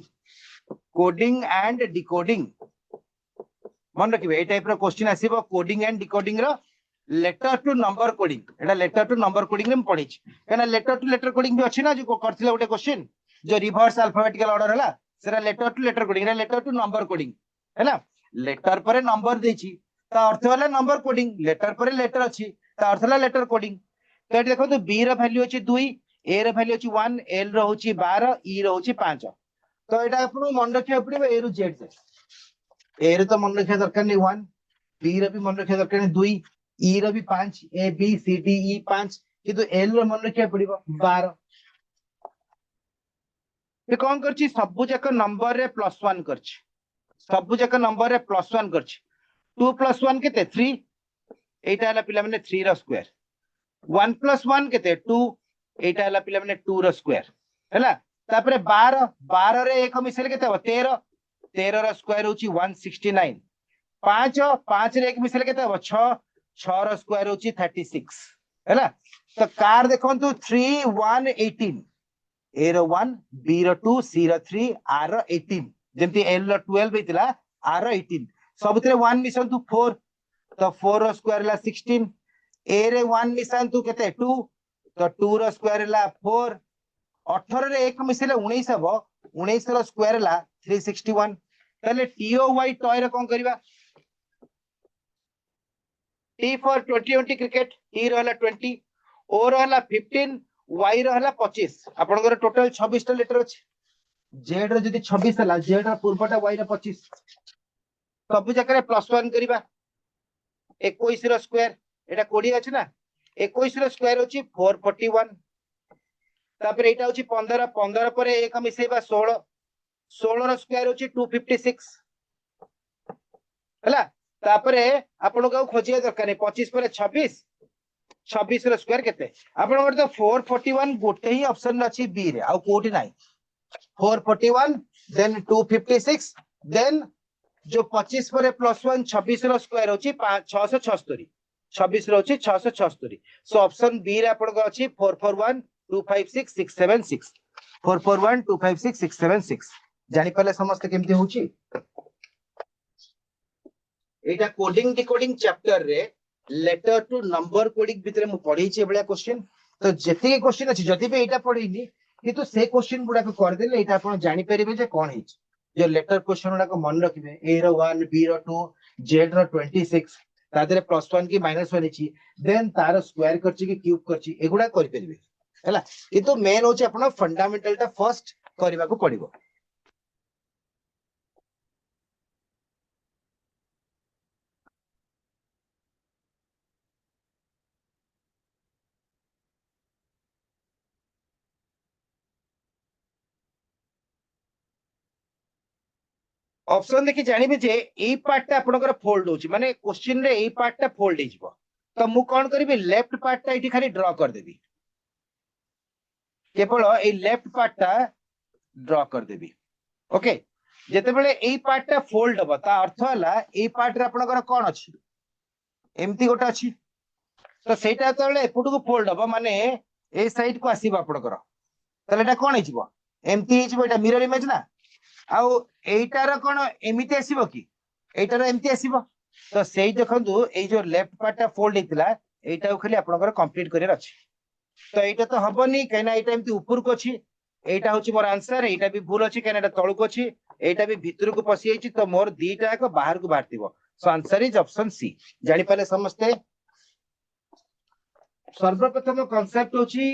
मन रखिबे ए टाइप रो क्वेश्चन आसीबो कोडिंग एंड डिकोडिंग रो लेटर टू नंबर कोडिंग एटा लेटर टू नंबर कोडिंग रे पढै छी केना लेटर टू लेटर कोडिंग भी अछि ना जो करथिला गोटे क्वेश्चन जो रिवर्स अल्फाबेटिकल ऑर्डर हला सेरा लेटर टू लेटर कोडिंग रे लेटर टू नंबर कोडिंग हैला लेटर पर नंबर देछि ता अर्थ होला नंबर कोडिंग लेटर पर लेटर अछि ता अर्थ होला लेटर कोडिंग तो एटी देखो तो बी रो वैल्यू अछि 2 ए रो वैल्यू अछि 1 एल रो होछि 12 ई रो होछि 5 तो एटा आपन मन रखिया पड़िबो ए रो जेड ए रो तो मन रखिया दरकार नै 1 बी रो भी मन रखिया दरकार नै 2 ई रो भी 5 ए बी सी डी ई 5 किंतु एल रो मन रखिया पड़िबो 12 ये कौन करछि सबु जक नंबर रे +1 करछि सबु जक नंबर रे +1 करछि 2 + 1 केते 3 एटा हला पिला माने 3 रो स्क्वायर 1 + 1 केते 2 एटा हला पिला माने 2 रो स्क्वायर हैला तापरे 12 12 रे 1 मिसेल केते हो 13 13 रो स्क्वायर होची 169 5 5 रे 1 मिसेल केते हो 6 6 रो स्क्वायर होची 36 हैला तो कार देखंतु 3 1 18 ए रो 1 बी रो 2 सी रो 3 आर रो 18 जेंति एल रो 12 हेतिला आर रो 18 सबथिरे 1 मिसंतु 4 तो 4 रो स्क्वायर ला 16 ए रे 1 मिसंतु केते 2 तो 2 रो स्क्वायर ला 4 18 रे 1 मिसले 19 हबो 19 रो स्क्वायर ला 361 तले टीओ वाई टॉय रे कोन करबा टी फॉर 2020 क्रिकेट टी रो हला 20 ओ रो हला 15 वाई रो हला 25 आपनकर टोटल 26 टा लेटर अछि जेड रो जदी 26 हला जेड रो पूर्वटा वाई रो 25 सब जगह रे +1 करबा 21 रो स्क्वायर एटा 20 अछि ना 21 रो स्क्वायर होची 441 तापर एटा होची 15 15 परे 1 मिसेबा 16 16 रो स्क्वायर होची 256 हला तापरे आपण को खोजिया दरकार नै 25 परे 26 26 रो स्क्वायर केते आपण तो 441 गोटे ही ऑप्शन अछि बी रे आ कोठी नाही 441 देन 256 देन जो 25 परे +1 26 रो स्क्वायर होची 676 26 रो होची 676 सो ऑप्शन बी रे आपण को अछि 441 256 676 441 256 676 जानि पले समस्त केमती होची एटा कोडिंग डिकोडिंग चैप्टर रे लेटर टू नंबर कोडिंग भितरे मु पढै छी एबळा क्वेश्चन तो जति क्वेश्चन अछि जति भी एटा पढैनी किंतु से क्वेश्चन गुडा को कर देले एटा आपण जानि परिबे जे कोन हिच जो लेटर क्वेश्चन गुडा को मन रखिबे ए रो 1 बी रो 2 जेड रो 26 तादरे +1 की -1 अछि देन तार स्क्वायर करछि कि क्यूब करछि एगुडा करि परिबे हैला किंतु मेन होछि आपण फंडामेंटल टा फर्स्ट करबा को पड़िबो ऑप्शन देखि जानिबे जे ए पार्ट टा आपनकर फोल्ड होछि माने क्वेश्चन रे ए पार्ट टा फोल्ड हिजबो तो मु कोन करिबे लेफ्ट पार्ट टा इठी खाली ड्रा कर देबी केवल ए लेफ्ट पार्ट टा ड्रा कर देबी ओके जेते बेले ए पार्ट टा फोल्ड हबो ता अर्थ हला ए पार्ट रे आपनकर कोन अछि एम्ति गोटा अछि तो सेटा तले एपुटु को फोल्ड हबो माने ए साइड को आसीबो आपनकर तले एटा कोन हिजबो एम्ति हिजबो एटा मिरर इमेज ना आउ एटार कोन एमिति आसीबो कि एटार एम्ति आसीबो तो सेई देखंतु ए जो लेफ्ट पार्ट टा फोल्ड हितला एटा खाली आपनकर कंप्लीट करियर अछि तो एटा तो हबनी कैना एटा एम्ति ऊपर को अछि एटा होची मोर आंसर एटा भी भूल अछि कैना एटा तळ को अछि एटा भी भीतर को पसी आइछि तो मोर दीटा को बाहर को बाहरतिबो so answer is option C जानि पाले समस्ते सर्वप्रथम कांसेप्ट होची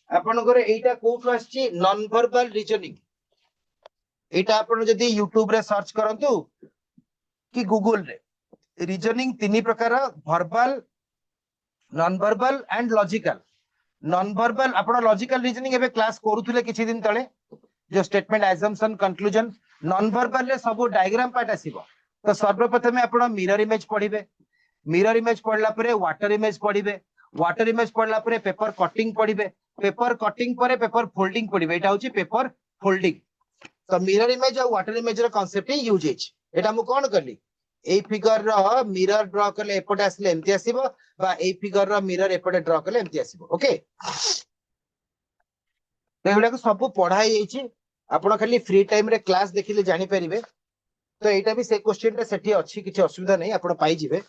आपनकर एटा कोठु आछि नॉन वर्बल रीजनिंग एटा आपण जदी YouTube रे सर्च करंतु कि गूगल रे रीजनिंग तीन प्रकार verbal non verbal and logical non verbal आपण लॉजिकल रीजनिंग एबे क्लास करूथले किछि दिन तळे जो statement assumption conclusion non verbal रे सब डायग्राम पार्ट आसीबो तो सर्वप्रथम आपण मिरर इमेज पढ़िबे मिरर इमेज पढ़ला परे वाटर इमेज पढ़िबे वाटर इमेज पढ़ला परे पेपर कटिंग पढ़िबे पेपर कटिंग परे पेपर फोल्डिंग पढ़िबे एटा होची पेपर फोल्डिंग तो मिरर इमेज और वाटर इमेज रो कांसेप्ट ही यूज हिच एटा मु कोन करली a figure row mirror draw करले एपटे आसले एमती आसीबो बा a figure row mirror एपटे draw करले एमती आसीबो ओके तो एगुडा को सब पढ़ाई जाइछि आपण खाली फ्री टाइम रे क्लास देखिले जानि परिबे तो एटा भी से क्वेश्चन रे सेठी अछि किछि असुविधा नै आपण पाई जिवे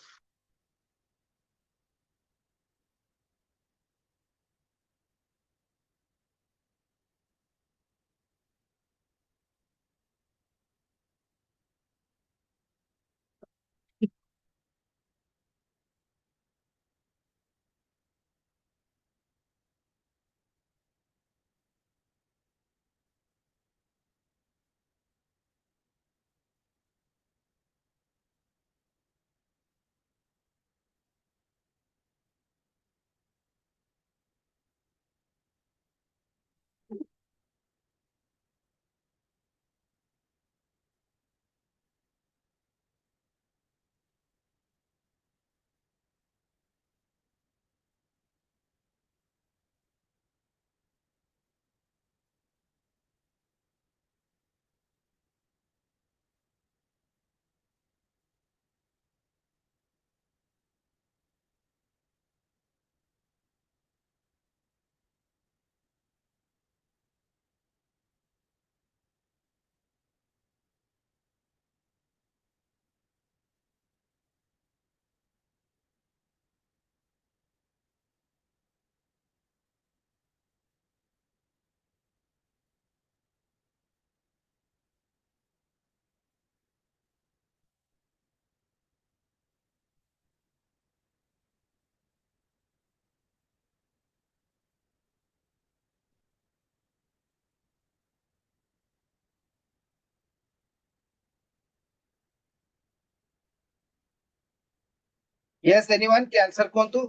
यस एनीवन के आंसर कोंतु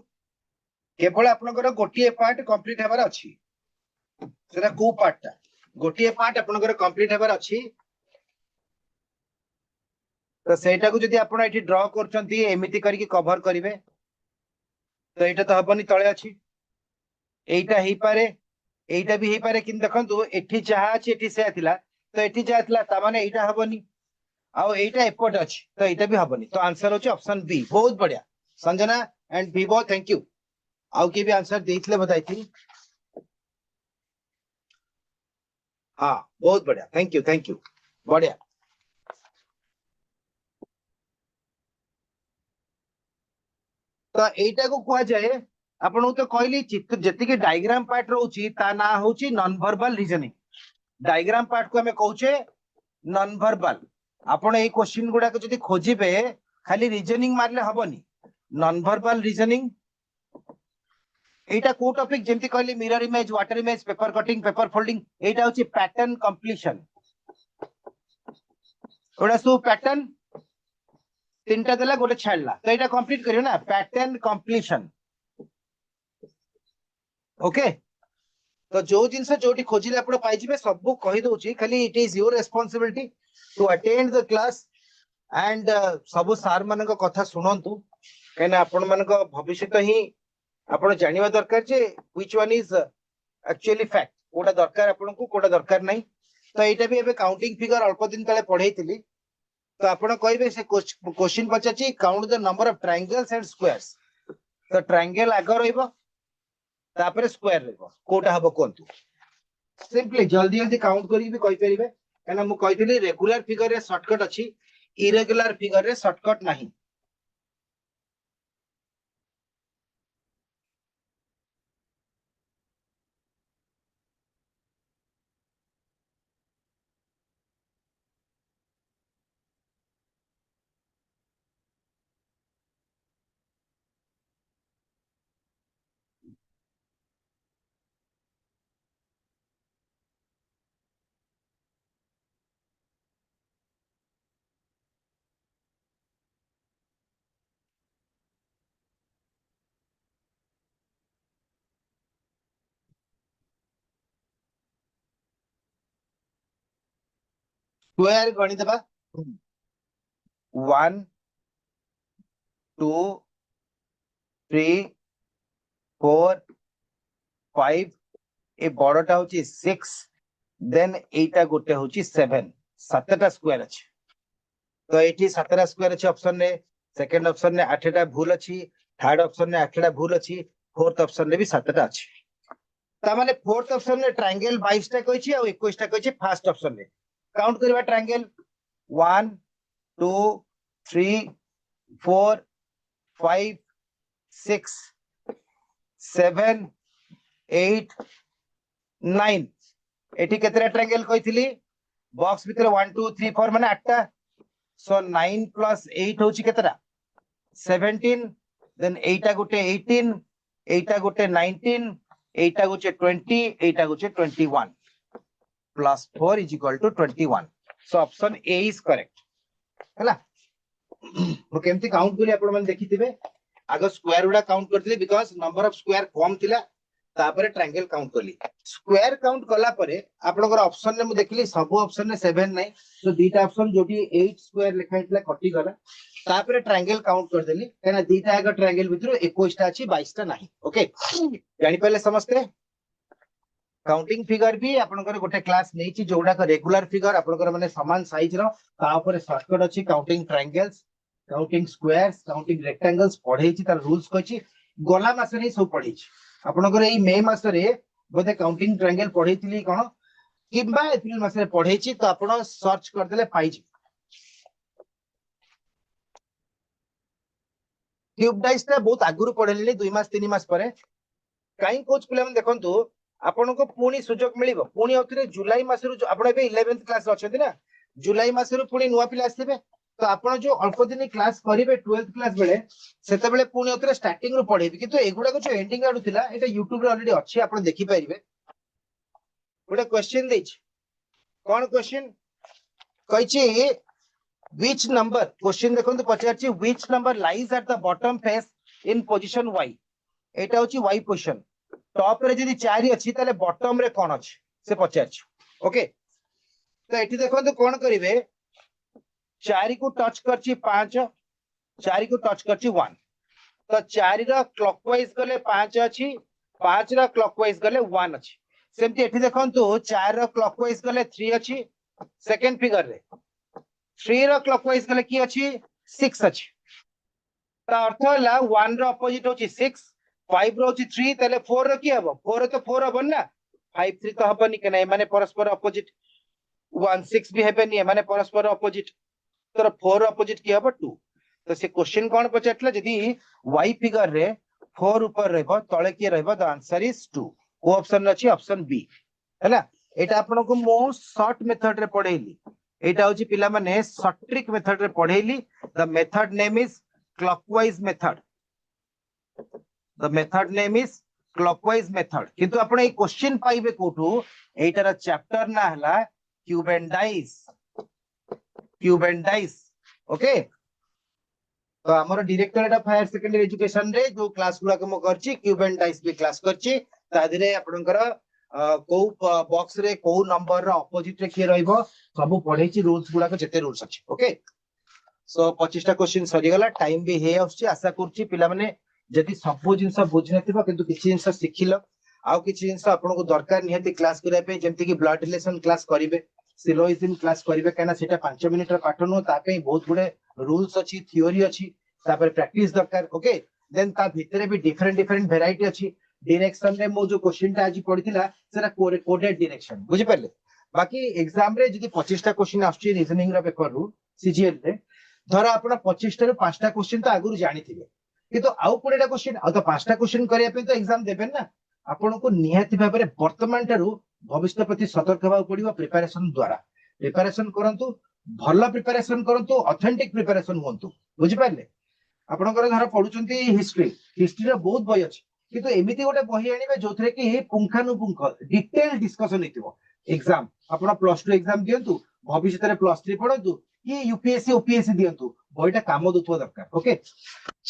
केवल आपनकर गोटिए पार्ट कंप्लीट हेबार अछि सेटा को पार्टटा गोटिए पार्ट आपनकर कंप्लीट हेबार अछि तो सेटा को जदी आपण एठी ड्रा करचंती एमिति करके कवर करिवे तो एटा तो हबनी तळे अछि एटा हेई पारे एटा भी हेई पारे किन देखंतु एठी चाहा अछि एठी से थिला तो एठी चाहा थिला ता माने एटा हबनी आउ एटा एपट अछि तो एटा भी हबनी तो आंसर होची ऑप्शन बी बहुत बढ़िया संजना एंड विभो थैंक यू आउ के भी आंसर देइतले बताई थी हाँ बहुत बढ़िया थैंक यू बढ़िया तो एटा को कुआ जाए आपन तो कहली चित्र जति के डायग्राम पार्ट रहउची ता ना होची non verbal reasoning diagram part को हमें कहउचे नॉन वर्बल आपण एई क्वेश्चन गुडा को जदी खोजिबे खाली रीजनिंग मारले हबनी नॉन वर्बल रीजनिंग एटा को टॉपिक जेंति कहली mirror image water image paper cutting paper folding एटा होची पैटर्न कंप्लीशन ओडा सु पैटर्न तीनटा देला गोटे छाड़ला तो एटा कंप्लीट करियो ना पैटर्न कंप्लीशन ओके तो जो जिनस जोटी खोजिले आपण पाई जिवे सब कहि दउची खाली it is your responsibility to attend the class and सब सार मानक कथा सुनंतु कहना आपण मानक भविष्य ही आपण जानिबा दरकार जे which one is actually fact कोटा दरकार आपण को कोटा दरकार नहीं तो एटा भी एबे काउंटिंग फिगर अल्प दिन तले पढैतिली तो आपण कहबे से क्वेश्चन पचाची count the number of triangles and squares तो ट्रायंगल आग रहइबो तापर स्क्वायर रहइबो कोटा हबो कोंतु सिंपली जल्दी जल्दी काउंट करी भी कहि परिबे काना मु कहितली रेगुलर फिगर रे शॉर्टकट अछि इरेगुलर फिगर रे शॉर्टकट नहीं स्क्वायर गणि देबा 1 2 3 4 5 ए बड़टा होची 6 देन एटा गोटे होची 7 सातटा स्क्वायर अछि तो एठी सातटा स्क्वायर अछि ऑप्शन रे सेकंड ऑप्शन ने 8टा भूल अछि थर्ड ऑप्शन ने 8टा भूल अछि फोर्थ ऑप्शन ने भी 7टा अछि ता माने फोर्थ ऑप्शन ने ट्रायंगल 22 टा कहछि आ 21 टा कहछि फर्स्ट ऑप्शन ने काउंट करबा ट्रायंगल 1 2 3 4 5 6 7 8 9 एठी केतरा ट्रायंगल कहितली बॉक्स भीतर 1 2 3 4 माने 8टा सो 9 प्लस 8 होची केतरा 17 देन एटा गोटे 18 एटा गोटे 19 एटा गोटे 20 एटा गोटे 21 plus 4 is equal to 21 so option A is correct हैला मु केमती काउंट करी आपण माने देखिथिबे आगो स्क्वायर उडा काउंट करथिले बिकॉज़ नंबर ऑफ स्क्वायर कम थिला तापरे ट्रायंगल काउंट करली स्क्वायर काउंट कला परे आपनकर ऑप्शन ने मु देखली सब ऑप्शन ने 7 नै सो दीटा ऑप्शन जोटी 8 स्क्वायर लिखा हितला कटि गला तापरे ट्रायंगल काउंट कर देली केना दीटा आगो ट्रायंगल भितर 21 टा अछि 22 टा नाही ओके जानि पले समझते काउंटिंग फिगर भी आपनकर गोटे क्लास नेछि जोडा का रेगुलर फिगर आपनकर माने समान साइज रो ता ऊपर शॉर्टकट अछि counting triangles counting squares counting rectangles पढेछि तार रूल्स कहछि गोला मासे नै सब पढेछि आपनकर एई मे मासे रे बोधे काउंटिंग ट्रायंगल पढेइतिली कोन किबा एप्रिल मासे पढेछि तो आपण सर्च कर देले पाइछि क्यूब डाइस ता बहुत आगुरु पढेलिनी 2 मास 3 मास परे काई कोच पिला मन देखंतु आपनको पुणी सुजोग मिलिबो पुणी औथरे जुलाई मासरु आपण बे 11th क्लास अछंती ना जुलाई मासरु पुणी नुवा पिला आसीबे तो आपण जो अल्प दिन क्लास करिवे 12th क्लास बेले सेते बेले पुणी औथरे स्टार्टिंग रो पढेबी किंतु एगुडा को जो एंडिंग आडु थिला एटा YouTube रे ऑलरेडी अछि आपण देखि पारिबे गोटे क्वेश्चन देछि कोन क्वेश्चन कहिछि which number क्वेश्चन देखंतु पचारछि which number lies at the bottom face in position y एटा होछि y पोजीशन टॉप रे जदी 4 अछि ताले बॉटम रे कोन अछि से पचारछि ओके तो एठी देखंतु कोन करिवे 4 को टच करछि 5 4 को टच करछि 1 तो 4 रा क्लॉकवाइज गले 5 अछि 5 रा क्लॉकवाइज गले 1 अछि सेमति एठी देखंतु 4 रा क्लॉकवाइज गले 3 अछि सेकंड फिगर रे 3 रा क्लॉकवाइज गले की अछि 6 अछि ता अर्थ होला 1 रा अपोजिट होछि 6 5 रो होछि 3 तले 4 रो की हबो 4 रो तो 4 हबन ना 5 3 तो हबनी के नै माने परस्पर अपोजिट 1 6 भी हेबेनी माने परस्पर अपोजिट तर 4 अपोजिट की हबो 2 तो से क्वेश्चन कोन पचारतला जदी y फिगर रे 4 ऊपर रहबो तळे की रहबो द आंसर इज 2 को ऑप्शन अछि ऑप्शन बी हैला एटा आपन को मो शॉर्ट मेथड रे पढेली एटा होछि पिला माने शॉर्ट ट्रिक मेथड रे पढेली the method name is clockwise method the method name is clockwise method किंतु आपण ए क्वेश्चन पाइबे कोठू एटार चैप्टर ना हला क्यूब एंड डाइस ओके तो हमर directorate of higher secondary education रे जो क्लास गुला को म करछि क्यूब एंड डाइस भी क्लास करछि ता दिरे आपनकर को बॉक्स रे को नंबर रो अपोजिट रे के रहइबो सब पढैछि रूल्स गुला को जते रूल्स अछि ओके सो 25 टा क्वेश्चन सरी गला टाइम भी हे आउछि आशा करछि पिला माने जदि सब जिनस बुझ नथिबा किंतु किछि जिनस सिखिलो आउ किछि जिनस आपनको दरकार निहति क्लास करिया पे जेमति कि ब्लड रिलेशन क्लास करिवे सिलोइजिन क्लास करिवे केना सेटा 5 मिनिट रा पाठ नो ता पे बहुत गुडे रूल्स अछि थ्योरी अछि ता पर प्रैक्टिस दरकार ओके देन ता भितरे भी डिफरेंट वैरायटी अछि डायरेक्शन रे मो जो क्वेश्चन ता आज पढिथिला सेरा कोडेड डायरेक्शन बुझि पाले बाकी एग्जाम रे जदि 25 टा क्वेश्चन आछि रीजनिंग रा पेपर रु सीजीएल रे धर आपण 25 टा रु 5 टा क्वेश्चन ता आगुर जानिथिबे किंतु आउ 20 टा क्वेश्चन आ तो 5 टा क्वेश्चन करिया पे तो एग्जाम देबेन ना आपण को निहाती भाबरे वर्तमान टारु भविष्य प्रति सतर्क हेबा पड़िबो प्रिपरेशन द्वारा प्रिपरेशन करंतु भलो प्रिपरेशन करंतु ऑथेंटिक प्रिपरेशन होंतु बुझि पारले आपनकर धर पढुचंती हिस्ट्री रो बहुत बही अछि किंतु एमिति गोटे बही आनिबे जोथरे कि पुंखानुपुंख डिटेल डिस्कशन हेतिबो एग्जाम आपण प्लस 2 एग्जाम दियंतु भविष्य रे प्लस 3 पढंतु कि यूपीएससी ओपीएससी दियंतु बहीटा काम दुथो दरकार ओके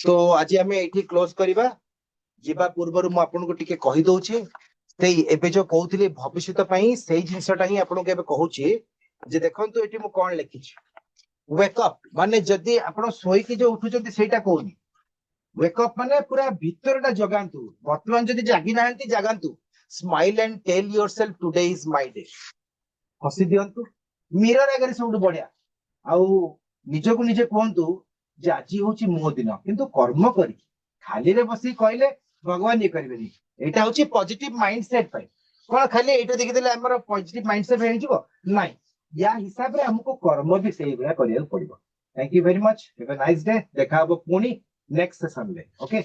तो आज आमे एठी क्लोज करिबा जिबा पूर्वरु म आपन को टिके कहि दउछि सेई एबे जो कहउथिले भविष्यत पई सेई जिंसटा ही आपन को एबे कहउछि जे देखंतु एटी मु कोन लिखिछि वेक अप माने जदी आपण सोई की जो उठुचंती सेटा कोनी वेक अप माने पूरा भीतरटा जगांतु वर्तमान जदी जागी नाहंती जगांतु smile and tell yourself today is my day हसी दियंतु मिरर आगे सब बढ़िया आउ निजको निजे कहतु जे आज हूँ मो दिन किंतु कर्म करी खाली रे बसी कहले भगवान ये करेनि एटा हूँ पॉजिटिव माइंडसेट कौन खाली एटा देखिदेले हमर पॉजिटिव माइंडसेट हो जिवो नाही या हिसाब रे हमको कर्म भी सही भया करिया पड़िबो thank you very much have a nice day देखा हबो पुनी नेक्स्ट सेशन में ओके